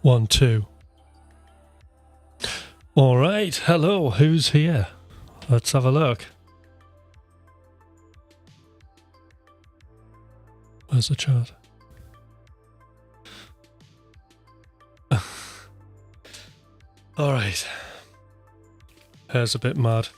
1, 2. All right, hello, who's here? Let's have a look. Where's the chat? All right. Hair's a bit mad.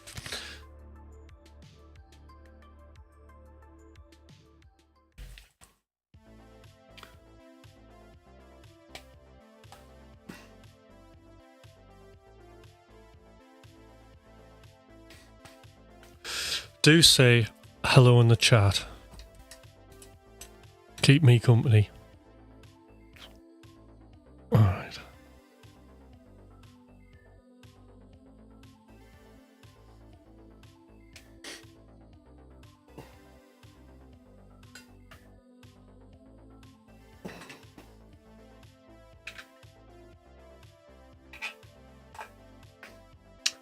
Do say hello in the chat. Keep me company. All right.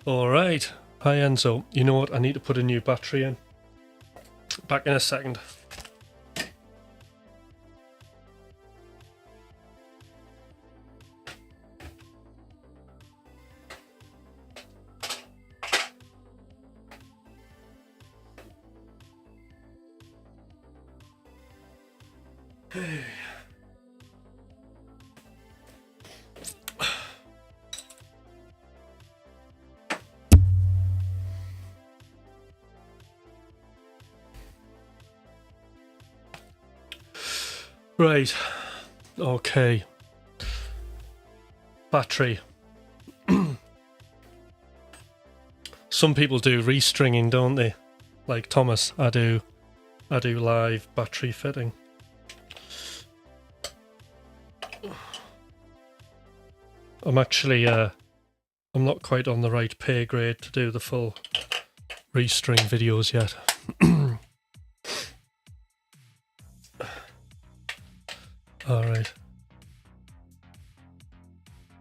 All right. Hi Enzo. You know what? I need to put a new battery in. Back in a second. Right, okay. Battery. Some people do restringing, don't they? Like Thomas, I do live battery fitting. I'm actually I'm not quite on the right pay grade to do the full restring videos yet. All right.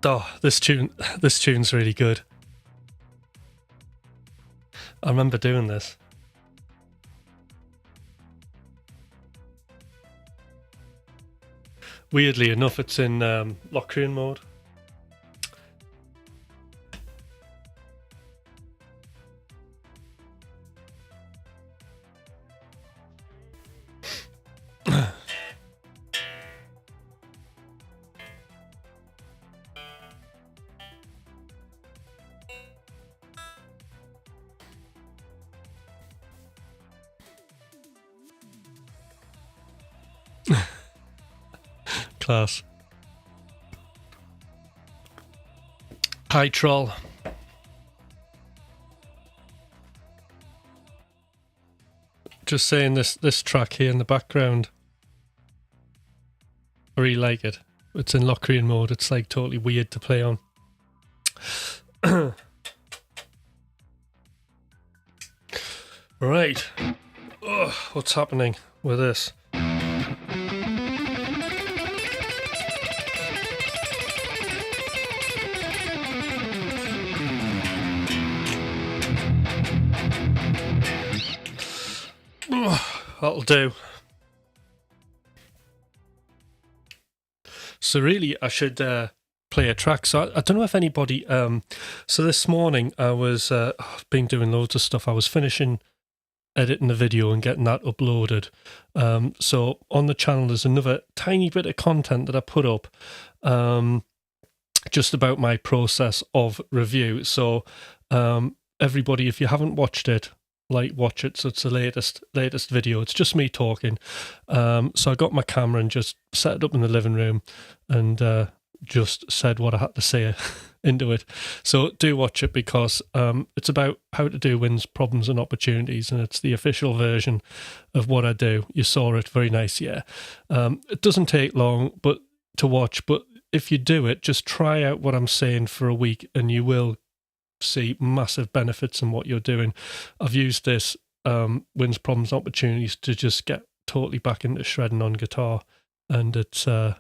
Oh, this tune's really good. I remember doing this. Weirdly enough, it's in lock-in mode. Class. Hi, troll. Just saying this track here in the background. I really like it. It's in lock-in mode. It's like totally weird to play on. Right. Oh, what's happening with this? That'll do. So really, I should play a track. So I don't know if anybody... so this morning, I was been doing loads of stuff. I was finishing editing the video and getting that uploaded. So on the channel, there's another tiny bit of content that I put up just about my process of review. So everybody, if you haven't watched it, watch it. So it's the latest video. It's just me talking. So I got my camera and just set it up in the living room and just said what I had to say into it. So do watch it because it's about how to do wins, problems and opportunities, and it's the official version of what I do. You saw it, very nice, yeah. It doesn't take long to watch, but if you do it, just try out what I'm saying for a week and you will see massive benefits in what you're doing. I've used this wins, problems, opportunities to just get totally back into shredding on guitar, and it's you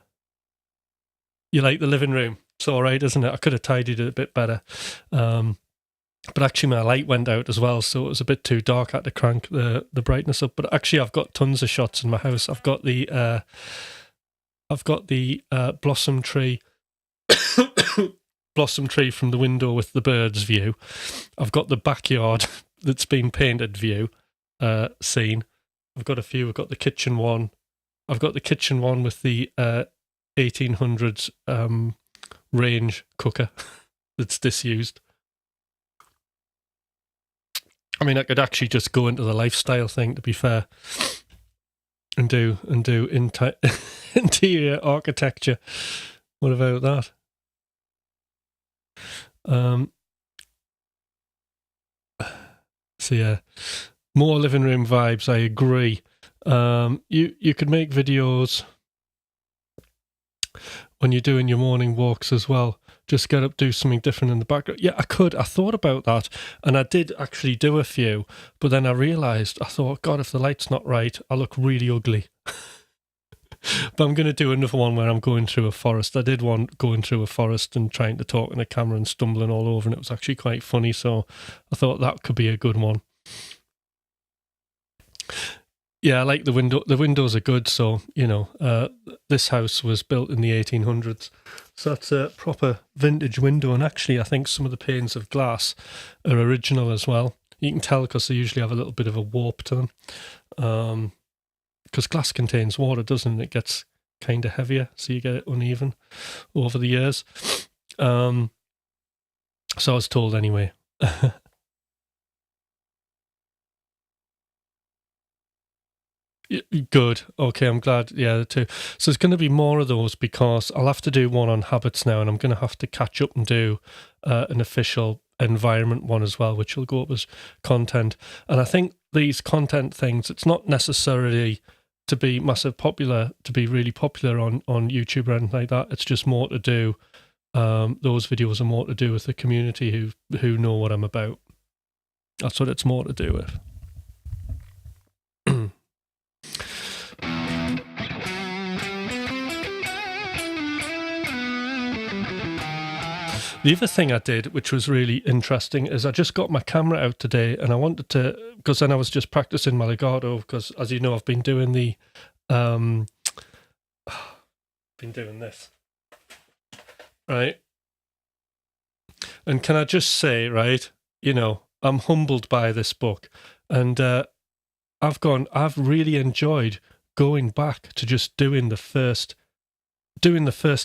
like the living room. It's all right, isn't it? I could have tidied it a bit better, but actually my light went out as well, so it was a bit too dark. I had to crank the brightness up. But actually I've got tons of shots in my house. I've got the blossom tree. blossom tree from the window with the bird's view. I've got the backyard that's been painted view scene. I've got a few. I've got the kitchen one. I've got the kitchen one with the 1800s range cooker that's disused. I mean, I could actually just go into the lifestyle thing, to be fair, and do interior architecture. What about that? So yeah, more living room vibes. I agree. You could make videos when you're doing your morning walks as well. Just get up, do something different in the background. Yeah, I could. I thought about that, and I did actually do a few, but then I realised, I thought, God, if the light's not right, I look really ugly. But I'm going to do another one where I'm going through a forest. I did one going through a forest and trying to talk in a camera and stumbling all over, and it was actually quite funny, so I thought that could be a good one. Yeah, I like the window. The windows are good, so, you know, this house was built in the 1800s, so that's a proper vintage window, and actually I think some of the panes of glass are original as well. You can tell because they usually have a little bit of a warp to them. Because glass contains water, doesn't it? It gets kind of heavier, so you get it uneven over the years. So I was told anyway. Good. Okay, I'm glad. Yeah, the two. So there's going to be more of those because I'll have to do one on habits now, and I'm going to have to catch up and do an official environment one as well, which will go up as content. And I think these content things, it's not necessarily to be massive popular, to be really popular on YouTube or anything like that. It's just more to do. Those videos are more to do with the community who know what I'm about. That's what it's more to do with. The other thing I did, which was really interesting, is I just got my camera out today, and I wanted to, because then I was just practicing my legato, because as you know, I've been doing the, been doing this, right? And can I just say, right, you know, I'm humbled by this book, and I've really enjoyed going back to just doing the first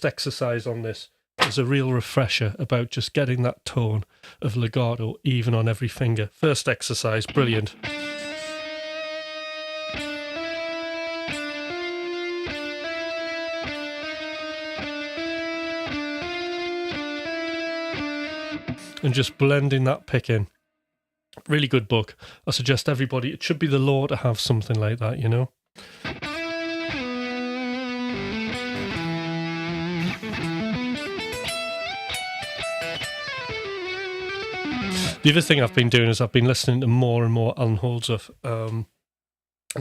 exercise on this. It's a real refresher about just getting that tone of legato even on every finger. First exercise, brilliant. And just blending that pick in. Really good book. I suggest everybody, it should be the law to have something like that, you know? The other thing I've been doing is I've been listening to more and more Alan Holdsworth, and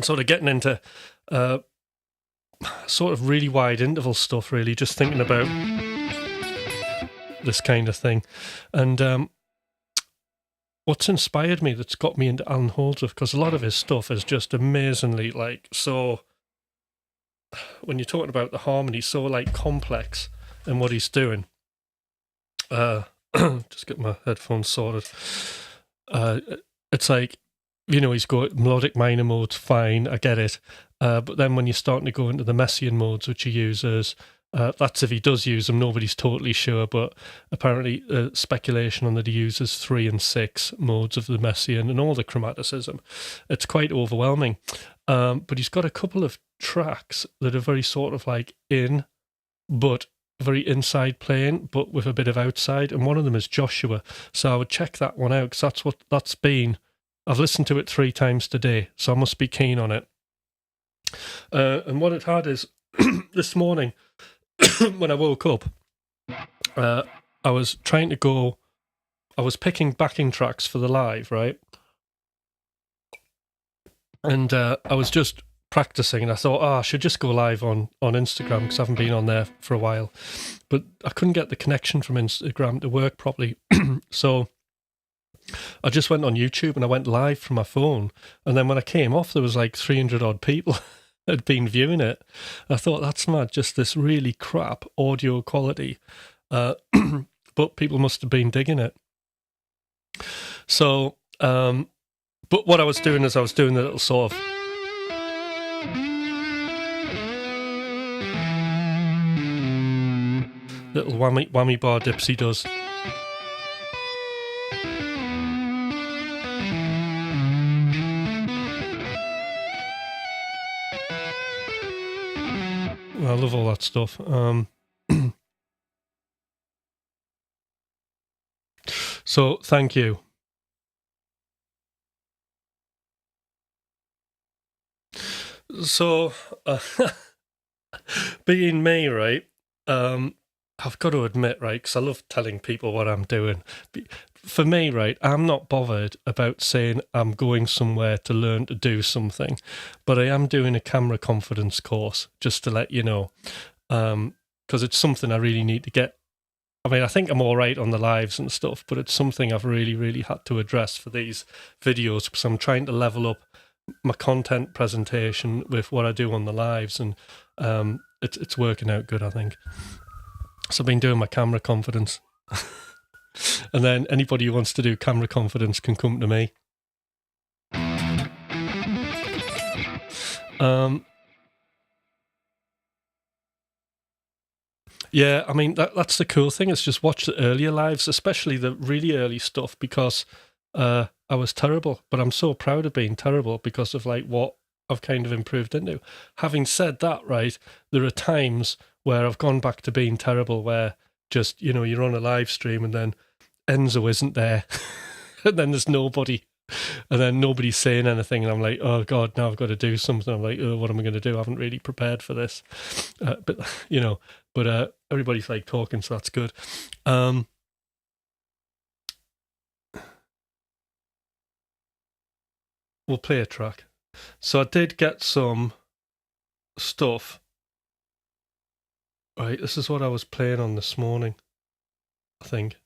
sort of getting into sort of really wide interval stuff, really, just thinking about this kind of thing. And what's inspired me, that's got me into Alan Holdsworth, because a lot of his stuff is just amazingly, like, so, when you're talking about the harmony, so, like, complex in what he's doing. Just get my headphones sorted. It's like, you know, he's got melodic minor modes, fine, I get it. But then when you're starting to go into the Messiaen modes, which he uses, that's if he does use them, nobody's totally sure, but apparently speculation on that he uses 3 and 6 modes of the Messiaen and all the chromaticism. It's quite overwhelming. But he's got a couple of tracks that are very sort of like but very inside playing, but with a bit of outside, and one of them is Joshua. So I would check that one out, because that's been. I've listened to it 3 times today, so I must be keen on it. And what it had is this morning when I woke up, I was trying to go. I was picking backing tracks for the live, right? And I was just practicing, and I thought, I should just go live on Instagram, because I haven't been on there for a while. But I couldn't get the connection from Instagram to work properly. So I just went on YouTube and I went live from my phone. And then when I came off, there was like 300 odd people had been viewing it. I thought, that's mad, just this really crap audio quality. But people must have been digging it. So, but what I was doing is I was doing the little sort of little whammy bar Dipsy does. I love all that stuff. So thank you. So being me, right? I've got to admit, right, because I love telling people what I'm doing. For me, right, I'm not bothered about saying I'm going somewhere to learn to do something, but I am doing a camera confidence course, just to let you know, because it's something I really need to get. I mean, I think I'm all right on the lives and stuff, but it's something I've really, really had to address for these videos, because I'm trying to level up my content presentation with what I do on the lives, and it's working out good, I think. So I've been doing my camera confidence. And then anybody who wants to do camera confidence can come to me. Yeah, I mean, that's the cool thing. Is just watch the earlier lives, especially the really early stuff, because I was terrible. But I'm so proud of being terrible because of like what I've kind of improved into. Having said that, right, there are times where I've gone back to being terrible, where just, you know, you're on a live stream and then Enzo isn't there and then there's nobody, and then nobody's saying anything, and I'm like, oh God, now I've got to do something. I'm like, oh, what am I going to do? I haven't really prepared for this. But you know, but everybody's like talking, so that's good. We'll play a track. So I did get some stuff. Right, this is what I was playing on this morning, I think.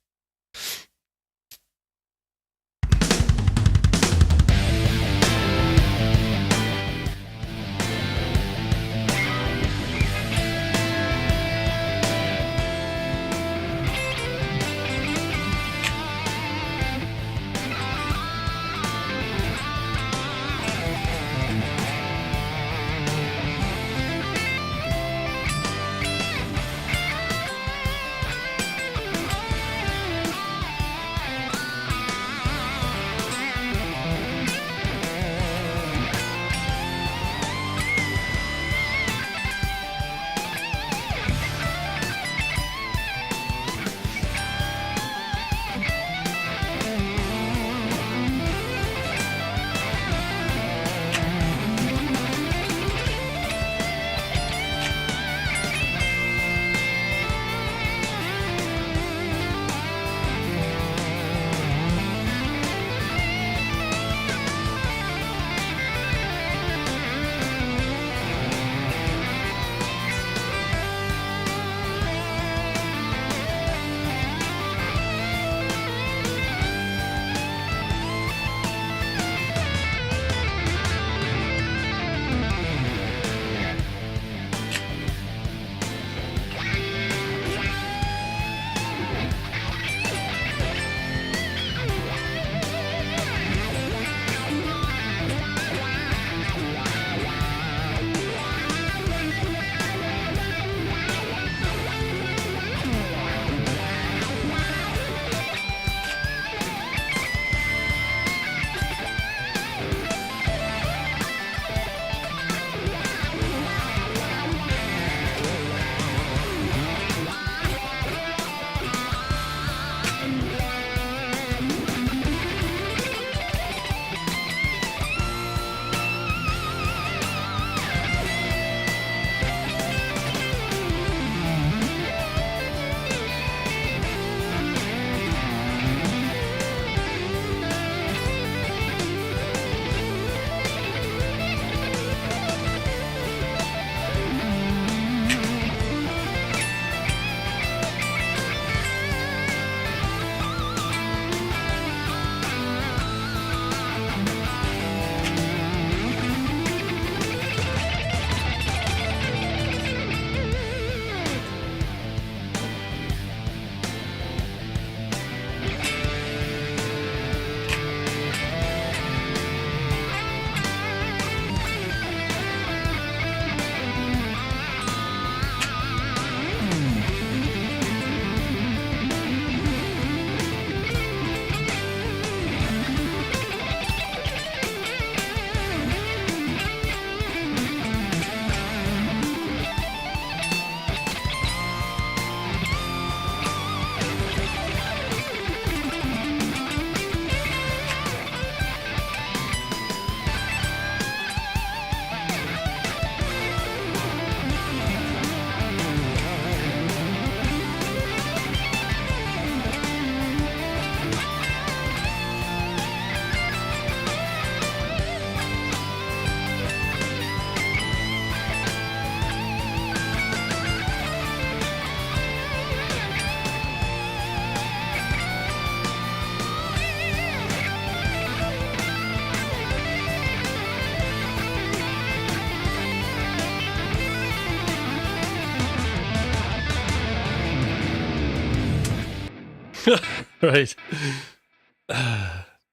Right.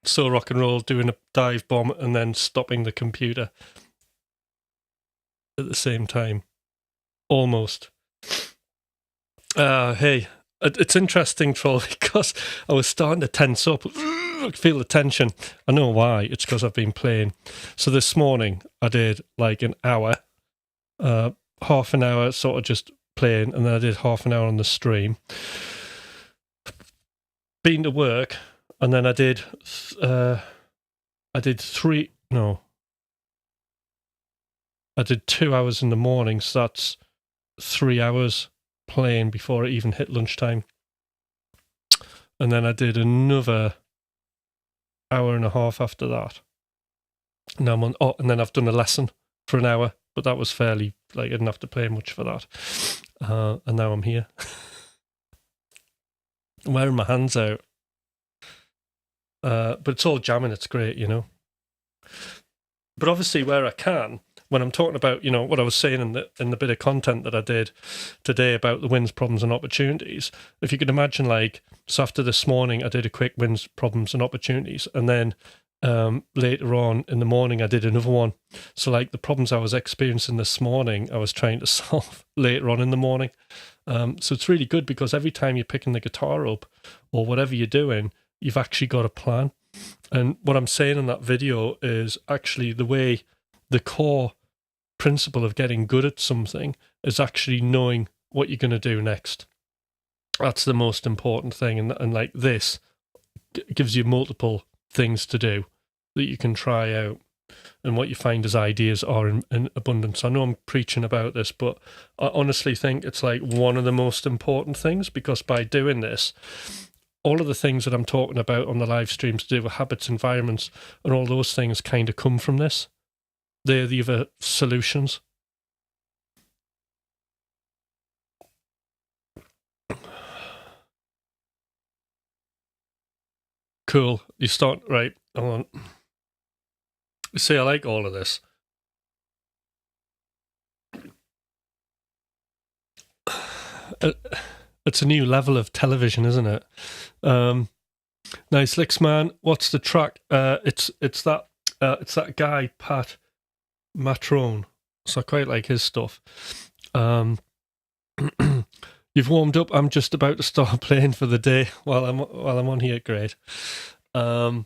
So rock and roll, doing a dive bomb and then stopping the computer at the same time. Almost. Hey, it's interesting, Troll, because I was starting to tense up. I feel the tension. I know why. It's because I've been playing. So this morning I did like an hour, half an hour sort of just playing, and then I did half an hour on the stream. Been to work, and then I did 2 hours in the morning, so that's 3 hours playing before it even hit lunchtime. And then I did another hour and a half after that. Now I'm on, and then I've done a lesson for an hour, but that was fairly, like, I didn't have to play much for that. And now I'm here. I'm wearing my hands out. But it's all jamming, it's great, you know. But obviously where I can, when I'm talking about, you know, what I was saying in the bit of content that I did today about the wins, problems and opportunities, if you could imagine, like, so after this morning I did a quick wins, problems and opportunities, and then later on in the morning I did another one. So like the problems I was experiencing this morning I was trying to solve later on in the morning. So it's really good because every time you're picking the guitar up or whatever you're doing, you've actually got a plan. And what I'm saying in that video is actually the way, the core principle of getting good at something is actually knowing what you're going to do next. That's the most important thing. And like this gives you multiple things to do that you can try out. And what you find is ideas are in abundance. I know I'm preaching about this, but I honestly think it's like one of the most important things, because by doing this, all of the things that I'm talking about on the live streams to do with habits, environments, and all those things kind of come from this. They're the other solutions. Cool. You start, right, hold on. You see, I like all of this. It's a new level of television, isn't it? Nice licks, man. What's the track? It's that guy Pat Matrone. So I quite like his stuff. You've warmed up. I'm just about to start playing for the day while I'm on here. Great. So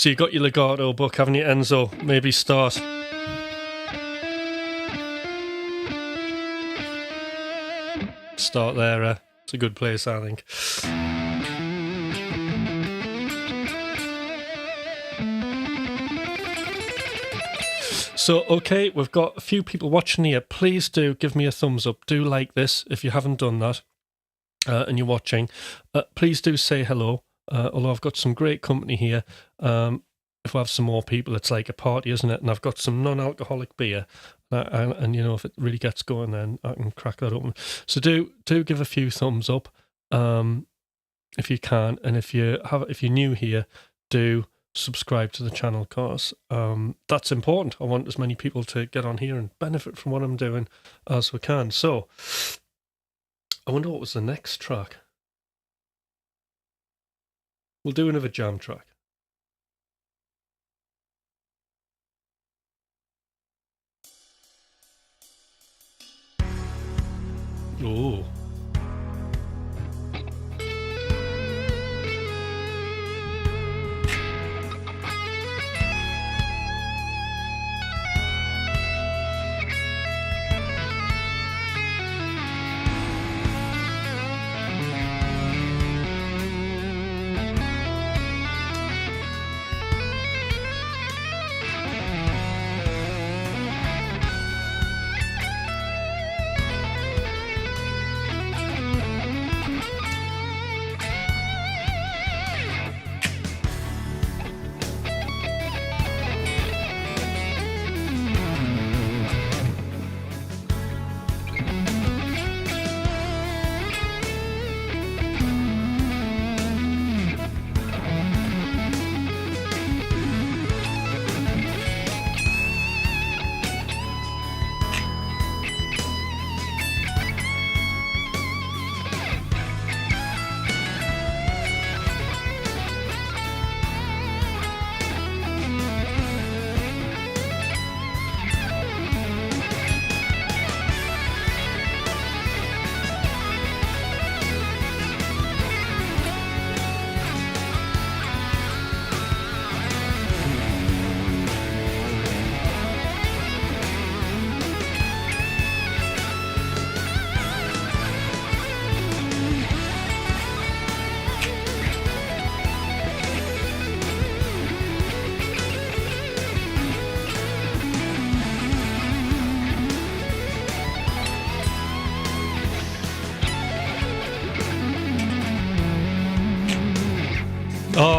you got your legato book, haven't you, Enzo? Maybe start. Start there. It's a good place, I think. So, okay, we've got a few people watching here. Please do give me a thumbs up. Do like this if you haven't done that and you're watching. Please do say hello, although I've got some great company here. If we have some more people, it's like a party, isn't it? And I've got some non-alcoholic beer. And you know, if it really gets going, then I can crack that open. So do give a few thumbs up if you can. And if you're new here, do subscribe to the channel, because that's important. I want as many people to get on here and benefit from what I'm doing as we can. So I wonder what was the next track. We'll do another jam track. Oh.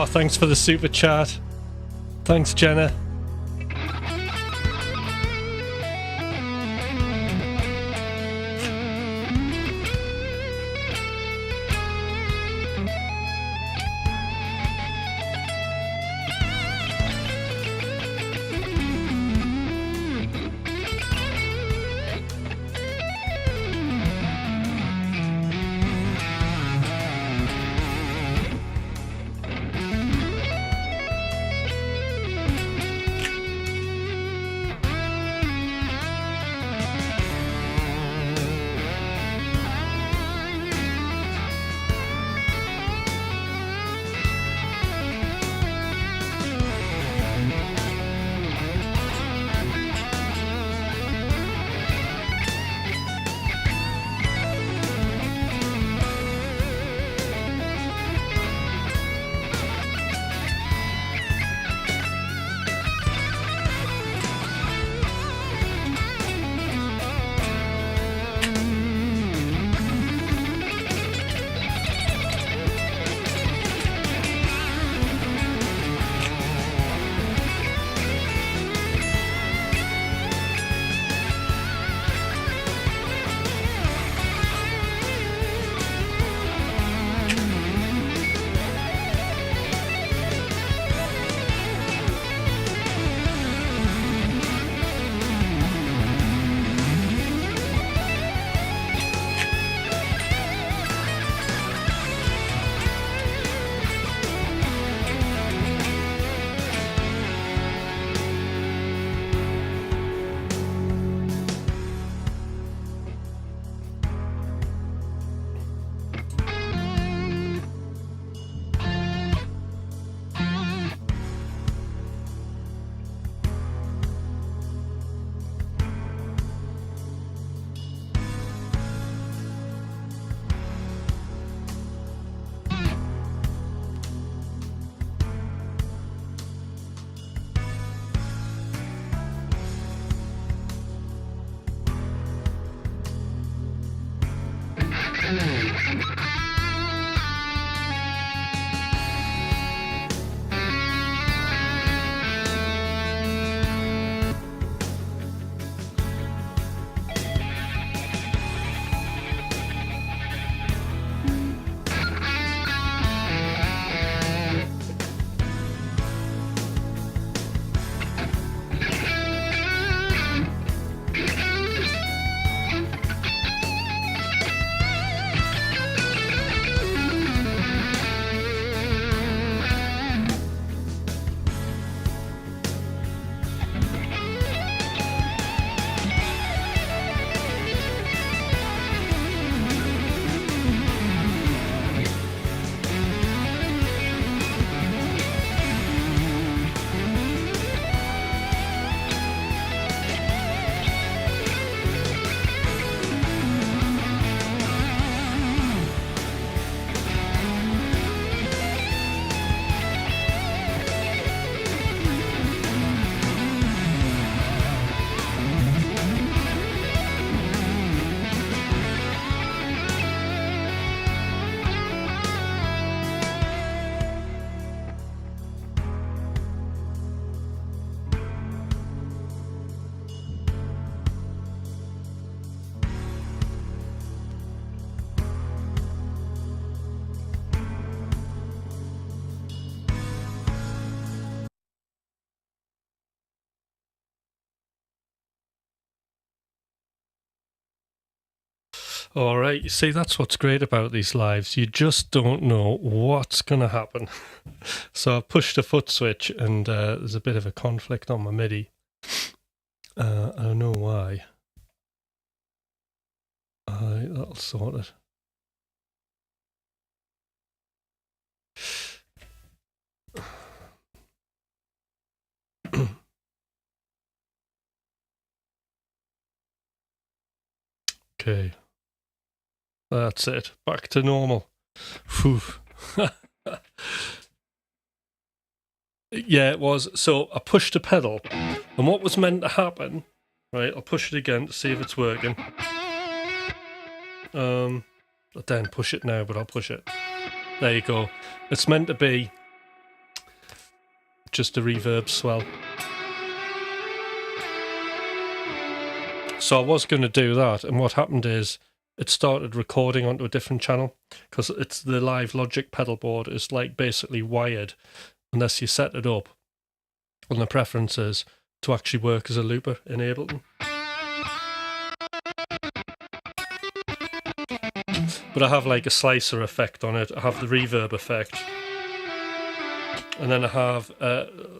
thanks for the super chat. Thanks, Jenna. All right, you see, that's what's great about these lives. You just don't know what's going to happen. So I pushed a foot switch and there's a bit of a conflict on my MIDI. I don't know why. That'll sort it. Okay. That's it. Back to normal. Whew. Yeah, it was. So I pushed a pedal, and what was meant to happen, right, I'll push it again to see if it's working. I don't push it now, but I'll push it. There you go. It's meant to be just a reverb swell. So I was going to do that, and what happened is it started recording onto a different channel, because it's the Live Logic pedal board is like basically wired, unless you set it up on the preferences, to actually work as a looper in Ableton. But I have like a slicer effect on it. I have the reverb effect. And then I have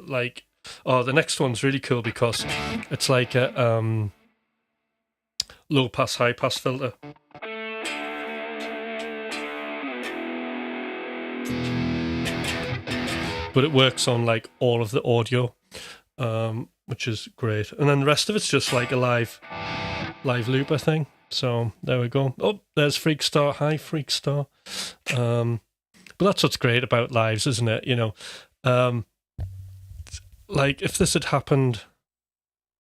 like, oh, the next one's really cool because it's like a low pass, high pass filter. But it works on like all of the audio, which is great. And then the rest of it's just like a live looper thing. So there we go. Oh, there's Freakstar. Hi, Freakstar. But that's what's great about lives, isn't it? You know, like if this had happened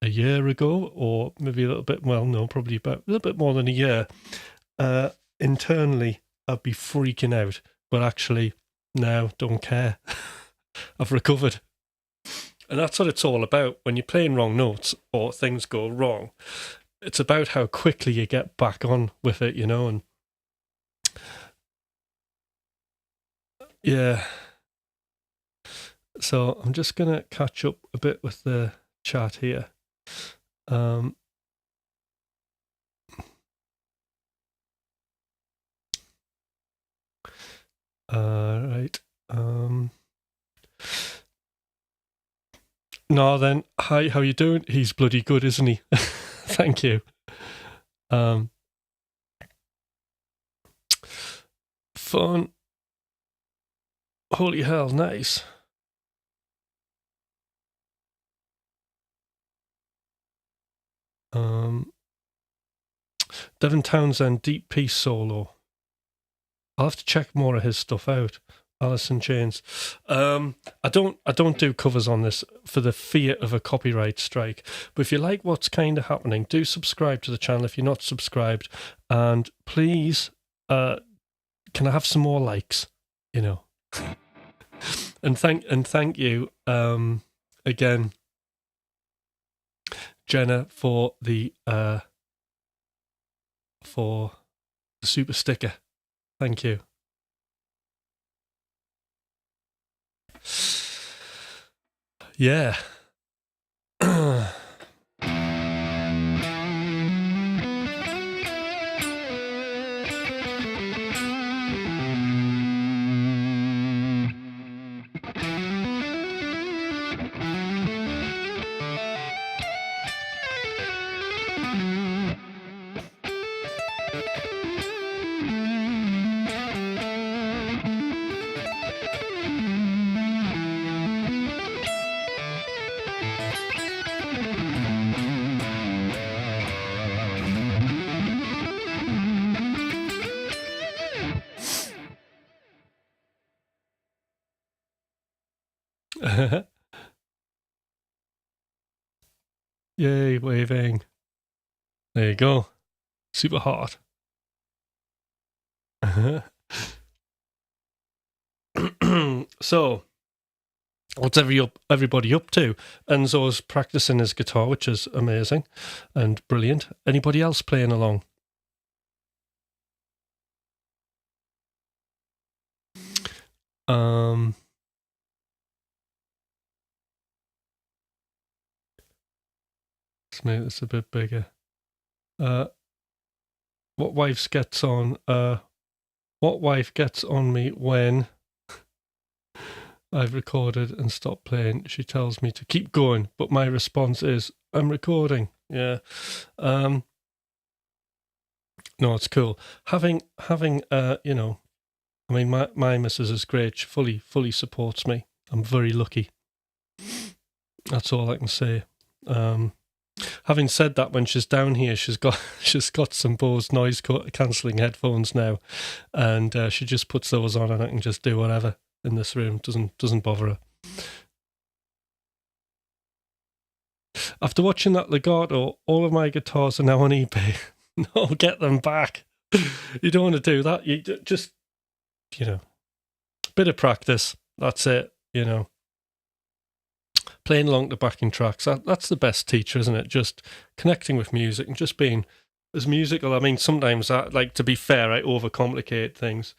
a year ago, or maybe a little bit, well, no, probably about a little bit more than a year, internally I'd be freaking out. But actually, now don't care. I've recovered. And that's what it's all about. When you're playing wrong notes or things go wrong, it's about how quickly you get back on with it, you know, and yeah. So I'm just going to catch up a bit with the chat here. Right. No, then, hi, how you doing? He's bloody good, isn't he? Thank you. Fun. Holy hell, nice. Devin Townsend, Deep Peace solo. I'll have to check more of his stuff out. Alison Chains. I don't do covers on this for the fear of a copyright strike. But if you like what's kind of happening, do subscribe to the channel if you're not subscribed. And please, can I have some more likes? You know. and thank you again, Jenna, for the super sticker. Thank you. Yeah. Yay, waving. There you go. Super hot. So, what's everybody up to? Enzo's practicing his guitar, which is amazing and brilliant. Anybody else playing along? Let's make this a bit bigger. What wife gets on me when I've recorded and stopped playing? She tells me to keep going, but my response is, I'm recording. Yeah. No, it's cool. Having you know, I mean, my missus is great. She fully supports me. I'm very lucky. That's all I can say. Having said that, when she's down here, she's got some Bose noise cancelling headphones now, and she just puts those on, and I can just do whatever in this room. Doesn't bother her. After watching that legato, all of my guitars are now on eBay. No, get them back. You don't want to do that. You just, you know, bit of practice. That's it. You know. playing along to backing tracks. That's the best teacher, isn't it? Just connecting with music and just being as musical. I mean, sometimes to be fair, I overcomplicate things.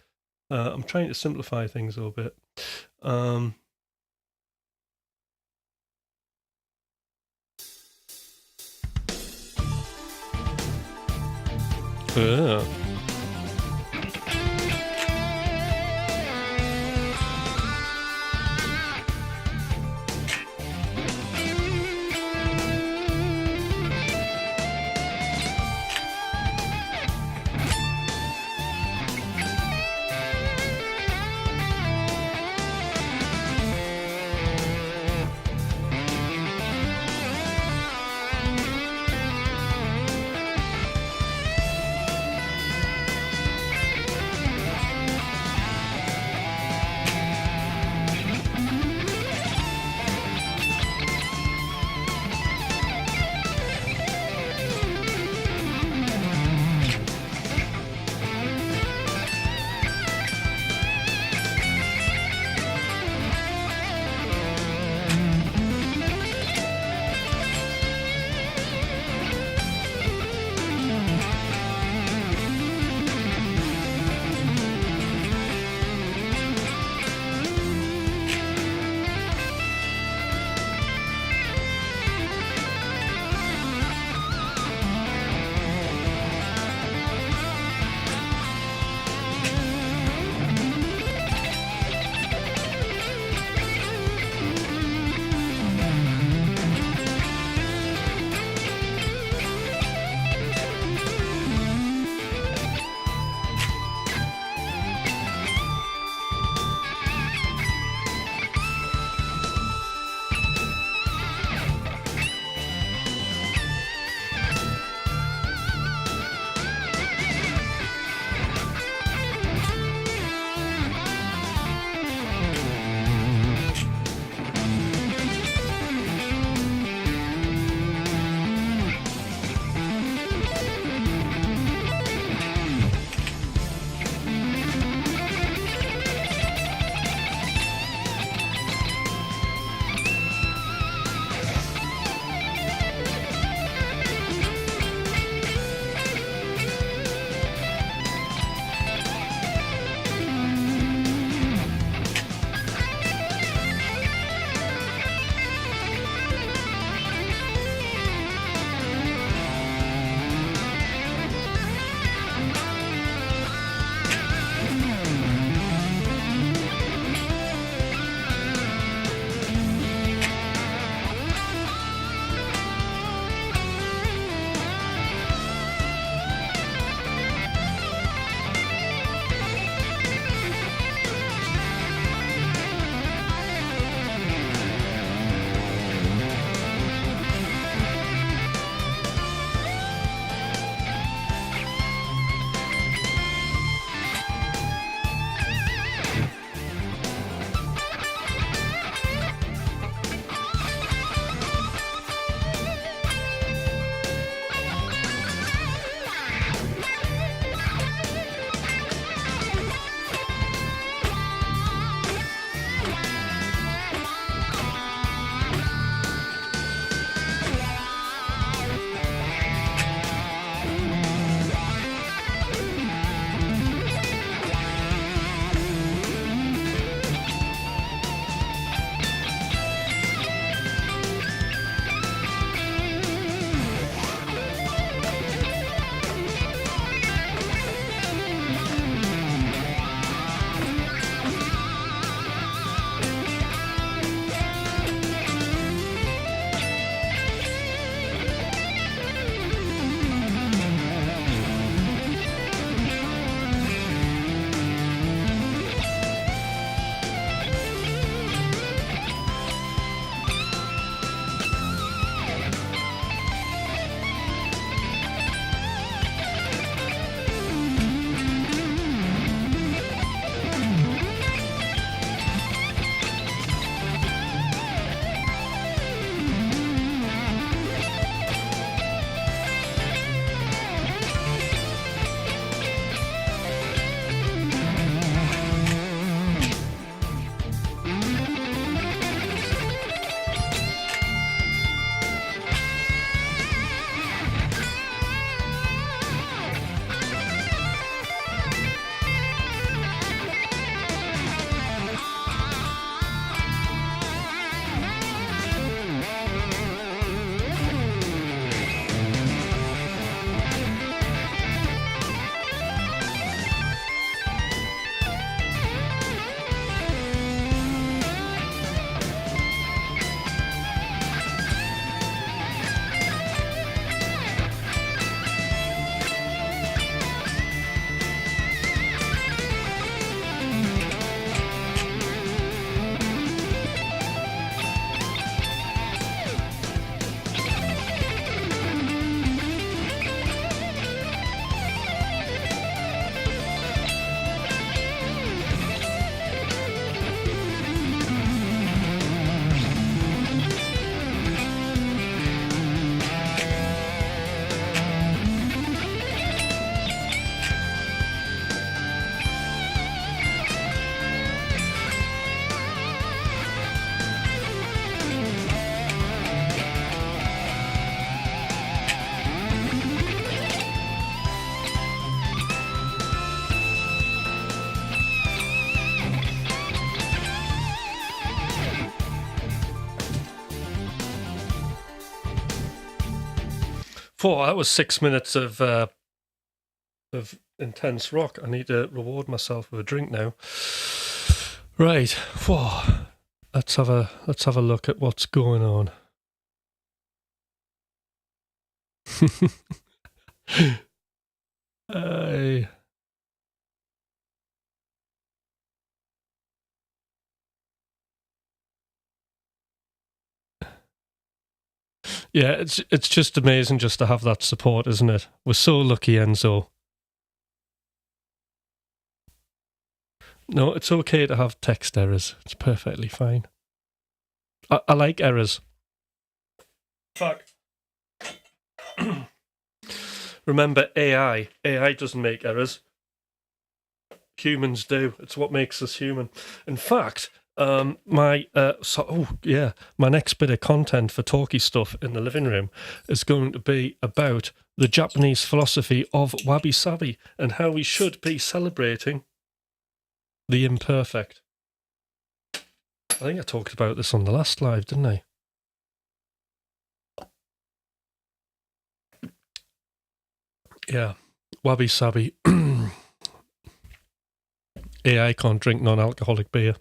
I'm trying to simplify things a little bit. Yeah. That was 6 minutes of intense rock. I need to reward myself with a drink now. Right. Whoa. Let's have a look at what's going on. Yeah, it's just amazing just to have that support, isn't it? We're so lucky, Enzo. No, it's okay to have text errors. It's perfectly fine. I like errors. Fuck. Remember, AI doesn't make errors. Humans do. It's what makes us human. In fact, my next bit of content for talkie stuff in the living room is going to be about the Japanese philosophy of wabi-sabi and how we should be celebrating the imperfect. I think I talked about this on the last live, didn't I? Yeah, wabi-sabi. AI can't drink non-alcoholic beer.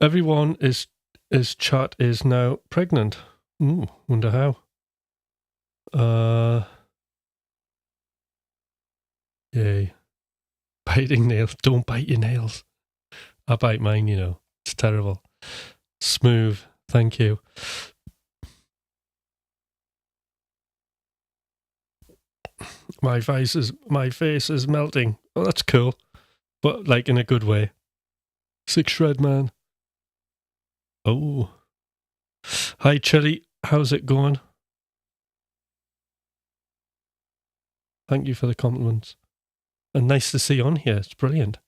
Everyone is chat is now pregnant. Wonder how. Yay. Biting nails. Don't bite your nails. I bite mine, you know. It's terrible. Smooth. Thank you. My face is melting. Oh, that's cool. But like in a good way. Six shred man. Oh. Hi Chili. How's it going? Thank you for the compliments. And nice to see you on here. It's brilliant.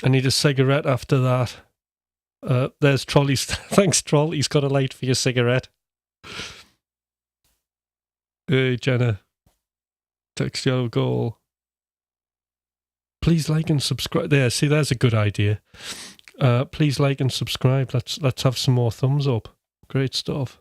I need a cigarette after that. There's Trolley's. Thanks, Troll. He's got a light for your cigarette. Hey, Jenna. Text your goal. Please like and subscribe. There, see, there's a good idea. Please like and subscribe. Let's have some more thumbs up. Great stuff.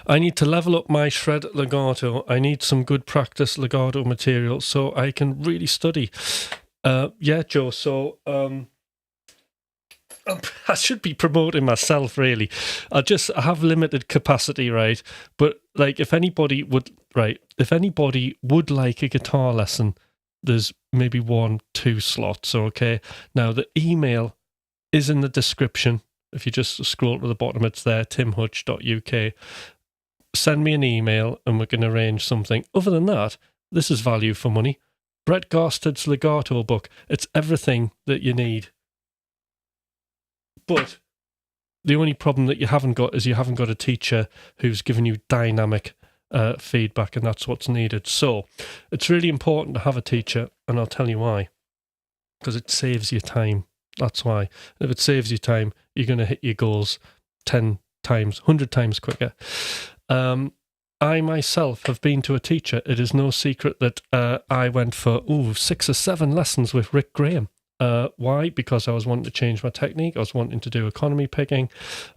I need to level up my shred legato. I need some good practice legato material so I can really study. Yeah, Joe. So I should be promoting myself, really. I have limited capacity, right? But like, if anybody would like a guitar lesson, there's maybe 1-2 slots. Okay. Now the email is in the description. If you just scroll to the bottom, it's there. timhutch.uk. Send me an email and we can arrange something. Other than that, this is value for money. Brett Garsted's legato book. It's everything that you need. But the only problem that you haven't got is you haven't got a teacher who's given you dynamic feedback, and that's what's needed. So it's really important to have a teacher, and I'll tell you why. Because it saves you time. That's why. And if it saves you time, you're going to hit your goals 10 times, 100 times quicker. I myself have been to a teacher. It is no secret that I went for 6 or 7 lessons with Rick Graham. Why? Because I was wanting to change my technique. I was wanting to do economy picking.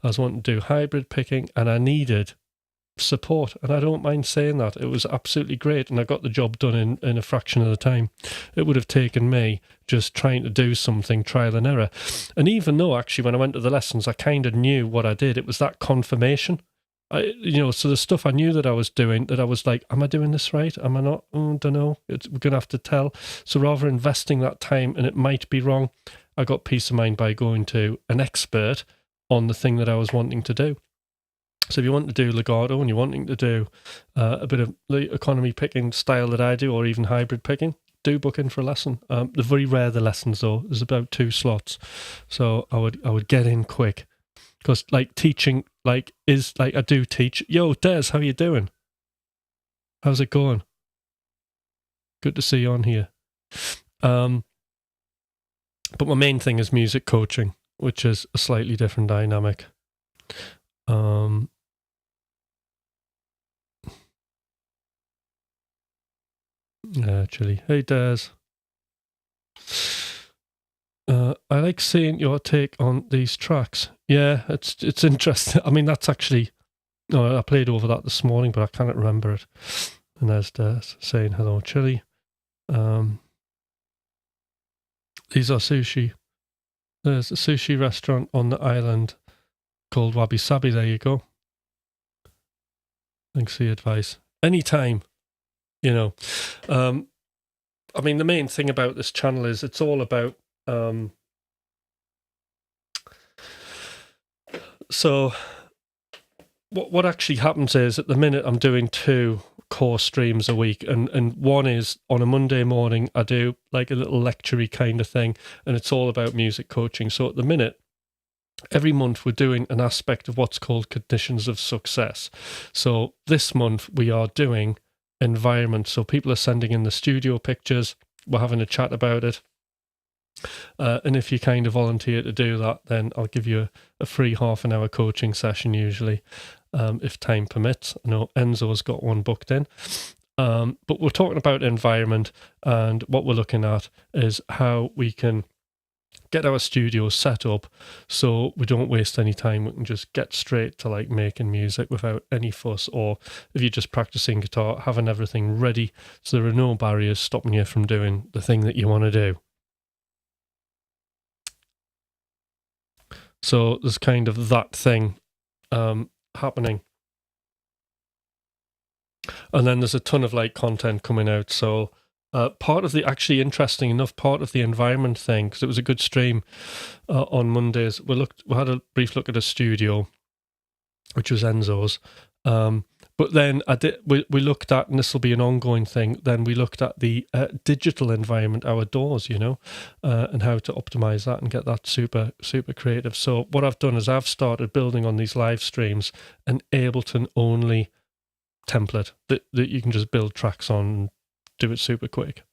I was wanting to do hybrid picking, and I needed support. And I don't mind saying that. It was absolutely great, and I got the job done in a fraction of the time it would have taken me just trying to do something trial and error. And even though actually when I went to the lessons, I kind of knew what I did, it was that confirmation. So the stuff I knew that I was doing, that I was like, am I doing this right? Am I not? Don't know. We're going to have to tell. So rather investing that time, and it might be wrong, I got peace of mind by going to an expert on the thing that I was wanting to do. So if you want to do legato and you're wanting to do a bit of the economy picking style that I do, or even hybrid picking, do book in for a lesson. They're very rare, the lessons though. There's about 2 slots. So I would get in quick. Because like teaching, I do teach. Yo, Des, how you doing? How's it going? Good to see you on here. But my main thing is music coaching, which is a slightly different dynamic. Chili. Hey, Des. I like seeing your take on these tracks. Yeah, it's interesting. I mean, that's actually... No, I played over that this morning, but I can't remember it. And there's Des saying hello, Chili. These are sushi. There's a sushi restaurant on the island called Wabi Sabi. There you go. Thanks for the advice. Anytime, you know. I mean, the main thing about this channel is it's all about... so what actually happens is at the minute I'm doing 2 core streams a week, and one is on a Monday morning. I do like a little lecture-y kind of thing, and it's all about music coaching. So at the minute, every month we're doing an aspect of what's called conditions of success. So this month we are doing environment. So people are sending in the studio pictures. We're having a chat about it. And if you kind of volunteer to do that, then I'll give you a free half-an-hour coaching session usually, if time permits. I know Enzo's got one booked in. But we're talking about environment, and what we're looking at is how we can get our studio set up so we don't waste any time. We can just get straight to like making music without any fuss, or if you're just practicing guitar, having everything ready so there are no barriers stopping you from doing the thing that you want to do. So there's kind of that thing happening. And then there's a ton of like content coming out. So part of the, actually interesting enough, part of the environment thing, because it was a good stream on Mondays, we had a brief look at a studio, which was Enzo's. But then we looked at, and this will be an ongoing thing, then we looked at the digital environment, our doors, you know, and how to optimize that and get that super, super creative. So what I've done is I've started building on these live streams an Ableton-only template that you can just build tracks on and do it super quick.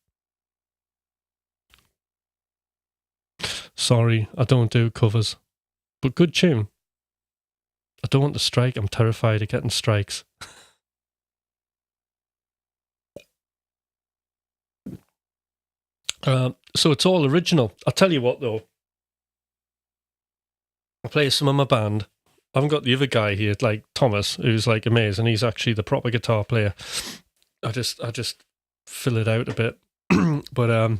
Sorry, I don't do covers, but good tune. I don't want to strike. I'm terrified of getting strikes. So it's all original. I'll tell you what, though. I play some of my band. I haven't got the other guy here, like Thomas, who's like amazing. He's actually the proper guitar player. I just fill it out a bit, but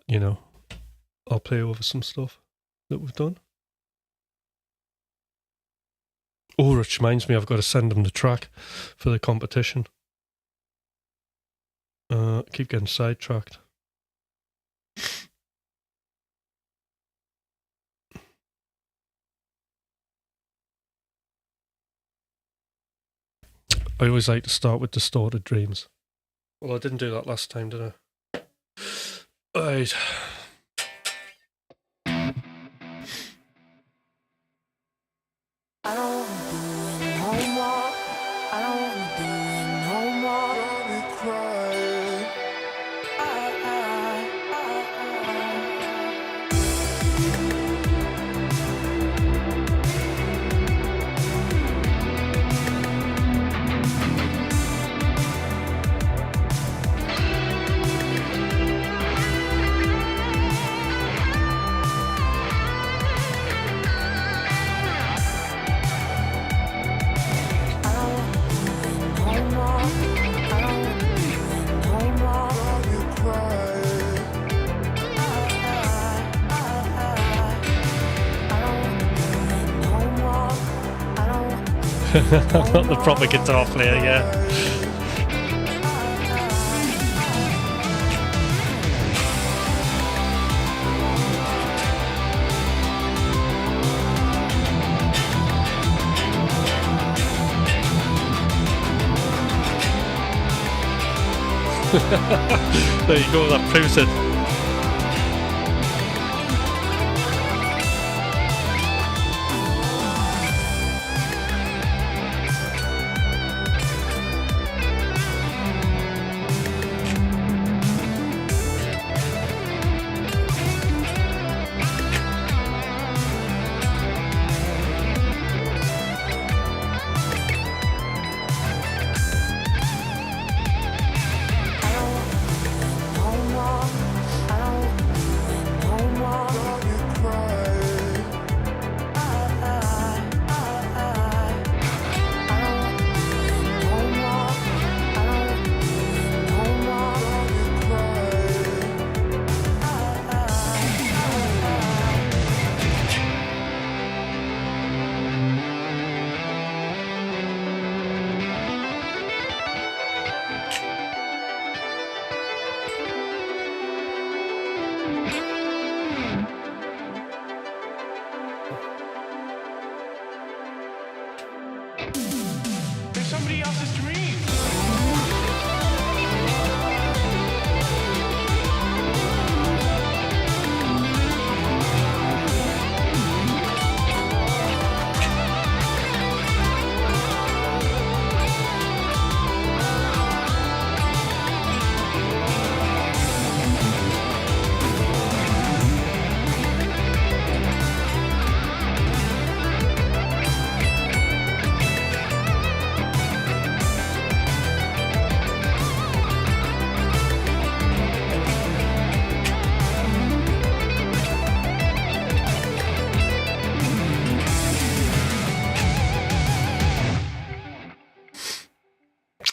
you know, I'll play over some stuff that we've done. Oh, which reminds me, I've got to send them the track for the competition. Keep getting sidetracked. I always like to start with Distorted Dreams. Well, I didn't do that last time, did I? Right. Not the proper guitar player, yeah. There you go, that proves it.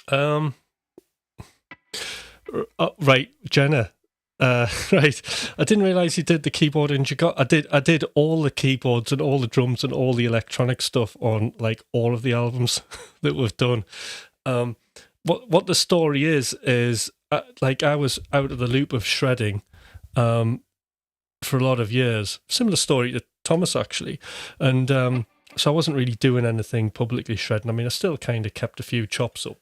Um, right, Jenna. Right. I didn't realize you did the keyboard and you got. I did all the keyboards and all the drums and all the electronic stuff on like all of the albums that we've done. Um, what the story is like I was out of the loop of shredding, for a lot of years. Similar story to Thomas actually, and so I wasn't really doing anything publicly shredding. I mean, I still kind of kept a few chops up.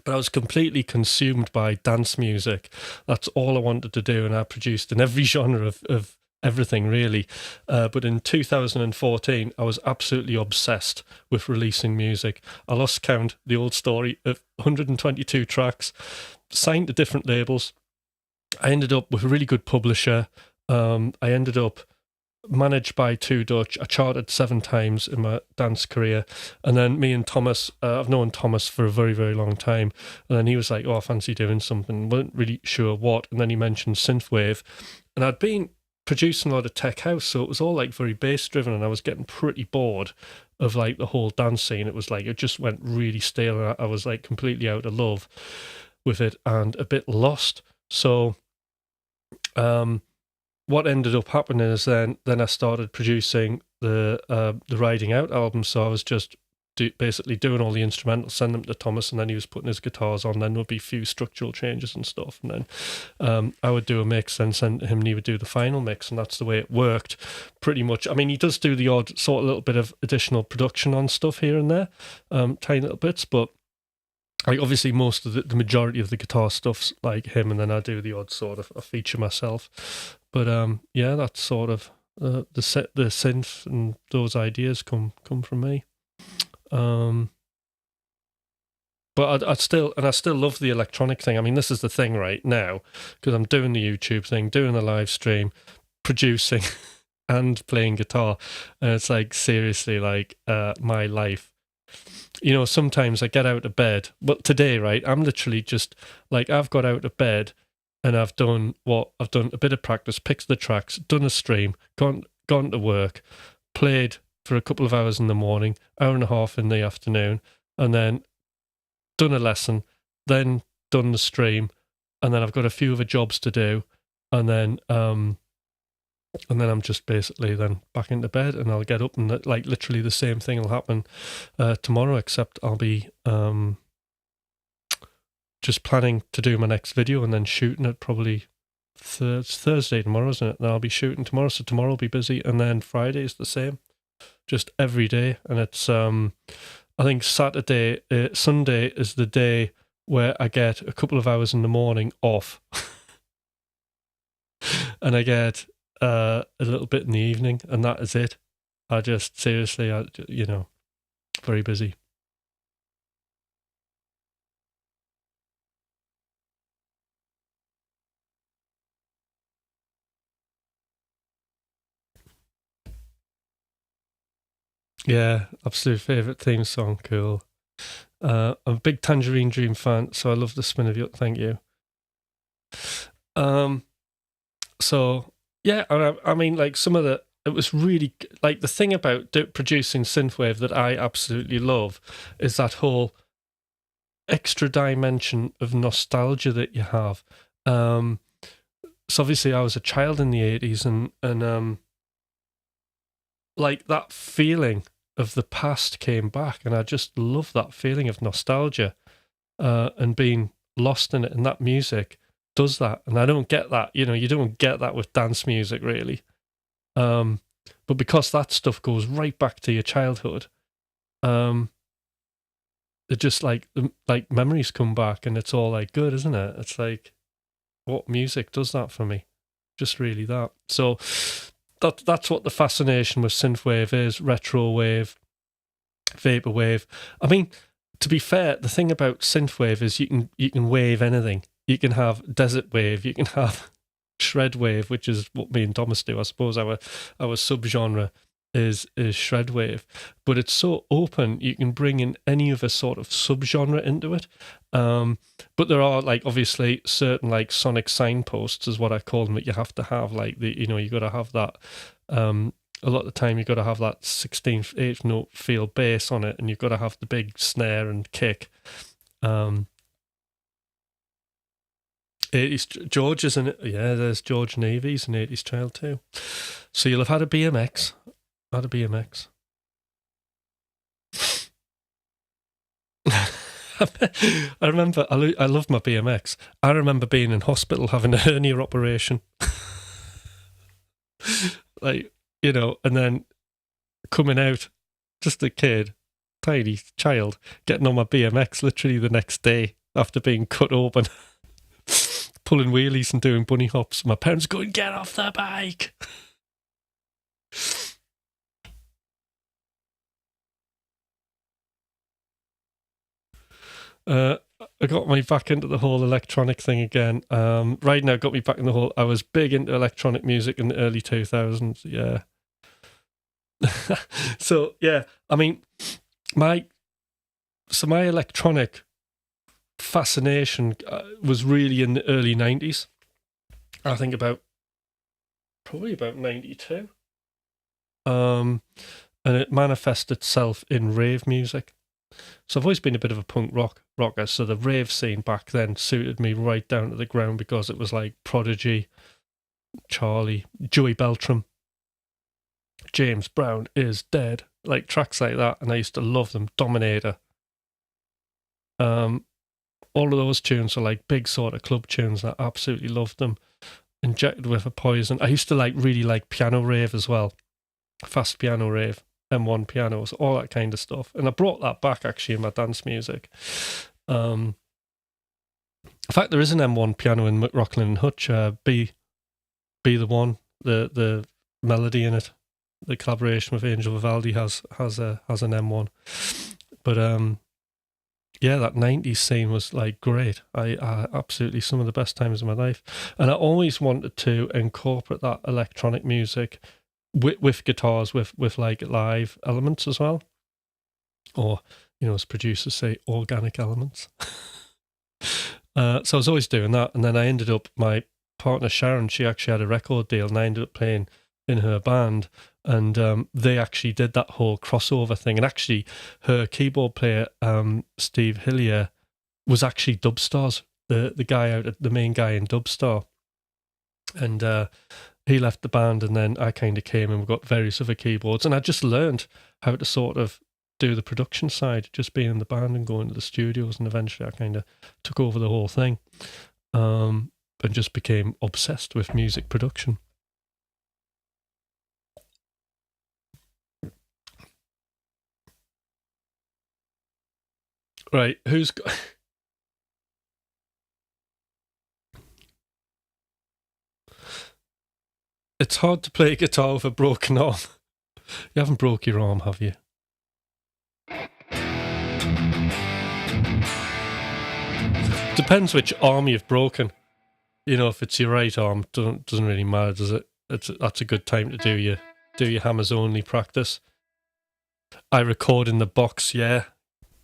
But I was completely consumed by dance music. That's all I wanted to do, and I produced in every genre of everything, really. But in 2014, I was absolutely obsessed with releasing music. I lost count, the old story, of 122 tracks, signed to different labels. I ended up with a really good publisher. I ended up managed by Two Dutch. I charted 7 times in my dance career, and then me and Thomas, I've known Thomas for a very, very long time, and then he was like, oh, I fancy doing something, wasn't really sure what, and then he mentioned synthwave, and I'd been producing a lot of tech house, so it was all like very bass driven, and I was getting pretty bored of like the whole dance scene. It was like it just went really stale, and I was like completely out of love with it and a bit lost. So what ended up happening is then I started producing the Riding Out album. So I was just basically doing all the instrumentals, send them to Thomas, and then he was putting his guitars on. Then there'd be a few structural changes and stuff, and then I would do a mix, then send to him, and he would do the final mix, and that's the way it worked, pretty much. I mean, he does do the odd sort of little bit of additional production on stuff here and there, tiny little bits, but like obviously most of the majority of the guitar stuff's like him, and then I do the odd sort of a feature myself. But yeah, that's sort of the synth and those ideas come from me. But I still love the electronic thing. I mean, this is the thing right now, because I'm doing the YouTube thing, doing the live stream, producing, and playing guitar, and it's like seriously like my life. You know, sometimes I get out of bed, but today, right, I'm literally just like, I've got out of bed and I've done a bit of practice, picked the tracks, done a stream, gone to work, played for a couple of hours in the morning, hour and a half in the afternoon, and then done a lesson, then done the stream, and then I've got a few other jobs to do, and then I'm just basically then back into bed, and I'll get up, and like literally the same thing will happen tomorrow, except I'll be just planning to do my next video and then shooting it probably Thursday tomorrow, isn't it? And I'll be shooting tomorrow, so tomorrow will be busy, and then Friday is the same, just every day. And it's I think Sunday is the day where I get a couple of hours in the morning off, and I get a little bit in the evening, and that is it. I just seriously, very busy. Yeah, absolute favourite theme song. Cool. I'm a big Tangerine Dream fan, so I love the spin of you. Thank you. So yeah, I mean, like it was really like the thing about producing synthwave that I absolutely love is that whole extra dimension of nostalgia that you have. So obviously I was a child in the 80s, and like that feeling of the past came back, and I just love that feeling of nostalgia and being lost in it, and that music does that. And I don't get that, you don't get that with dance music really, but because that stuff goes right back to your childhood, it just like memories come back, and it's all like good, isn't it? It's like what music does that for me, just really that. So that's what the fascination with synthwave is, retro wave, vaporwave. I mean, to be fair, the thing about synthwave is you can wave anything. You can have desert wave, you can have shred wave, which is what me and Thomas do. I suppose our subgenre is shred wave, but it's so open. You can bring in any other sort of subgenre into it. But there are like obviously certain like sonic signposts is what I call them, that you have to have, like you got to have that. A lot of the time you got to have that 16th, 8th note feel bass on it, and you've got to have the big snare and kick. 80s George is in it. Yeah, there's George Navy's an 80s child too. So you'll have had a BMX. Had a BMX. I remember, I love my BMX. I remember being in hospital having a hernia operation. Like, you know, and then coming out, just a kid, tiny child, getting on my BMX literally the next day after being cut open, pulling wheelies and doing bunny hops. My parents going, get off the bike. I got me back into the whole electronic thing again. Right now, got me back in the whole. I was big into electronic music in the early 2000s. Yeah. So yeah, I mean, my electronic fascination was really in the early 90s. I think probably about 92. And it manifested itself in rave music. So I've always been a bit of a punk rocker, so the rave scene back then suited me right down to the ground because it was like Prodigy, Charlie, Joey Beltram, James Brown is dead, like tracks like that, and I used to love them. Dominator. All of those tunes are like big sort of club tunes. I absolutely loved them. Injected with a Poison. I used to really like piano rave as well, fast piano rave. M1 pianos, all that kind of stuff. And I brought that back actually in my dance music. In fact, there is an M1 piano in McRocklin Hutch, Be the One, the melody in it. The collaboration with Angel Vivaldi has an M1. But yeah, that 90s scene was like great. I absolutely some of the best times of my life. And I always wanted to incorporate that electronic music with guitars, with like live elements as well, or you know, as producers say, organic elements. So I was always doing that, and then I ended up, my partner Sharon, she actually had a record deal, and I ended up playing in her band, and they actually did that whole crossover thing. And actually, her keyboard player, Steve Hillier, was actually Dubstars, the guy out, the main guy in Dubstar, and he left the band, and then I kind of came, and we got various other keyboards, and I just learned how to sort of do the production side, just being in the band and going to the studios, and eventually I kind of took over the whole thing, and just became obsessed with music production. Right, who's got... It's hard to play guitar with a broken arm. You haven't broke your arm, have you? Depends which arm you've broken. You know, if it's your right arm, doesn't really matter, does it? That's a good time to do your hammers only practice. I record in the box, yeah.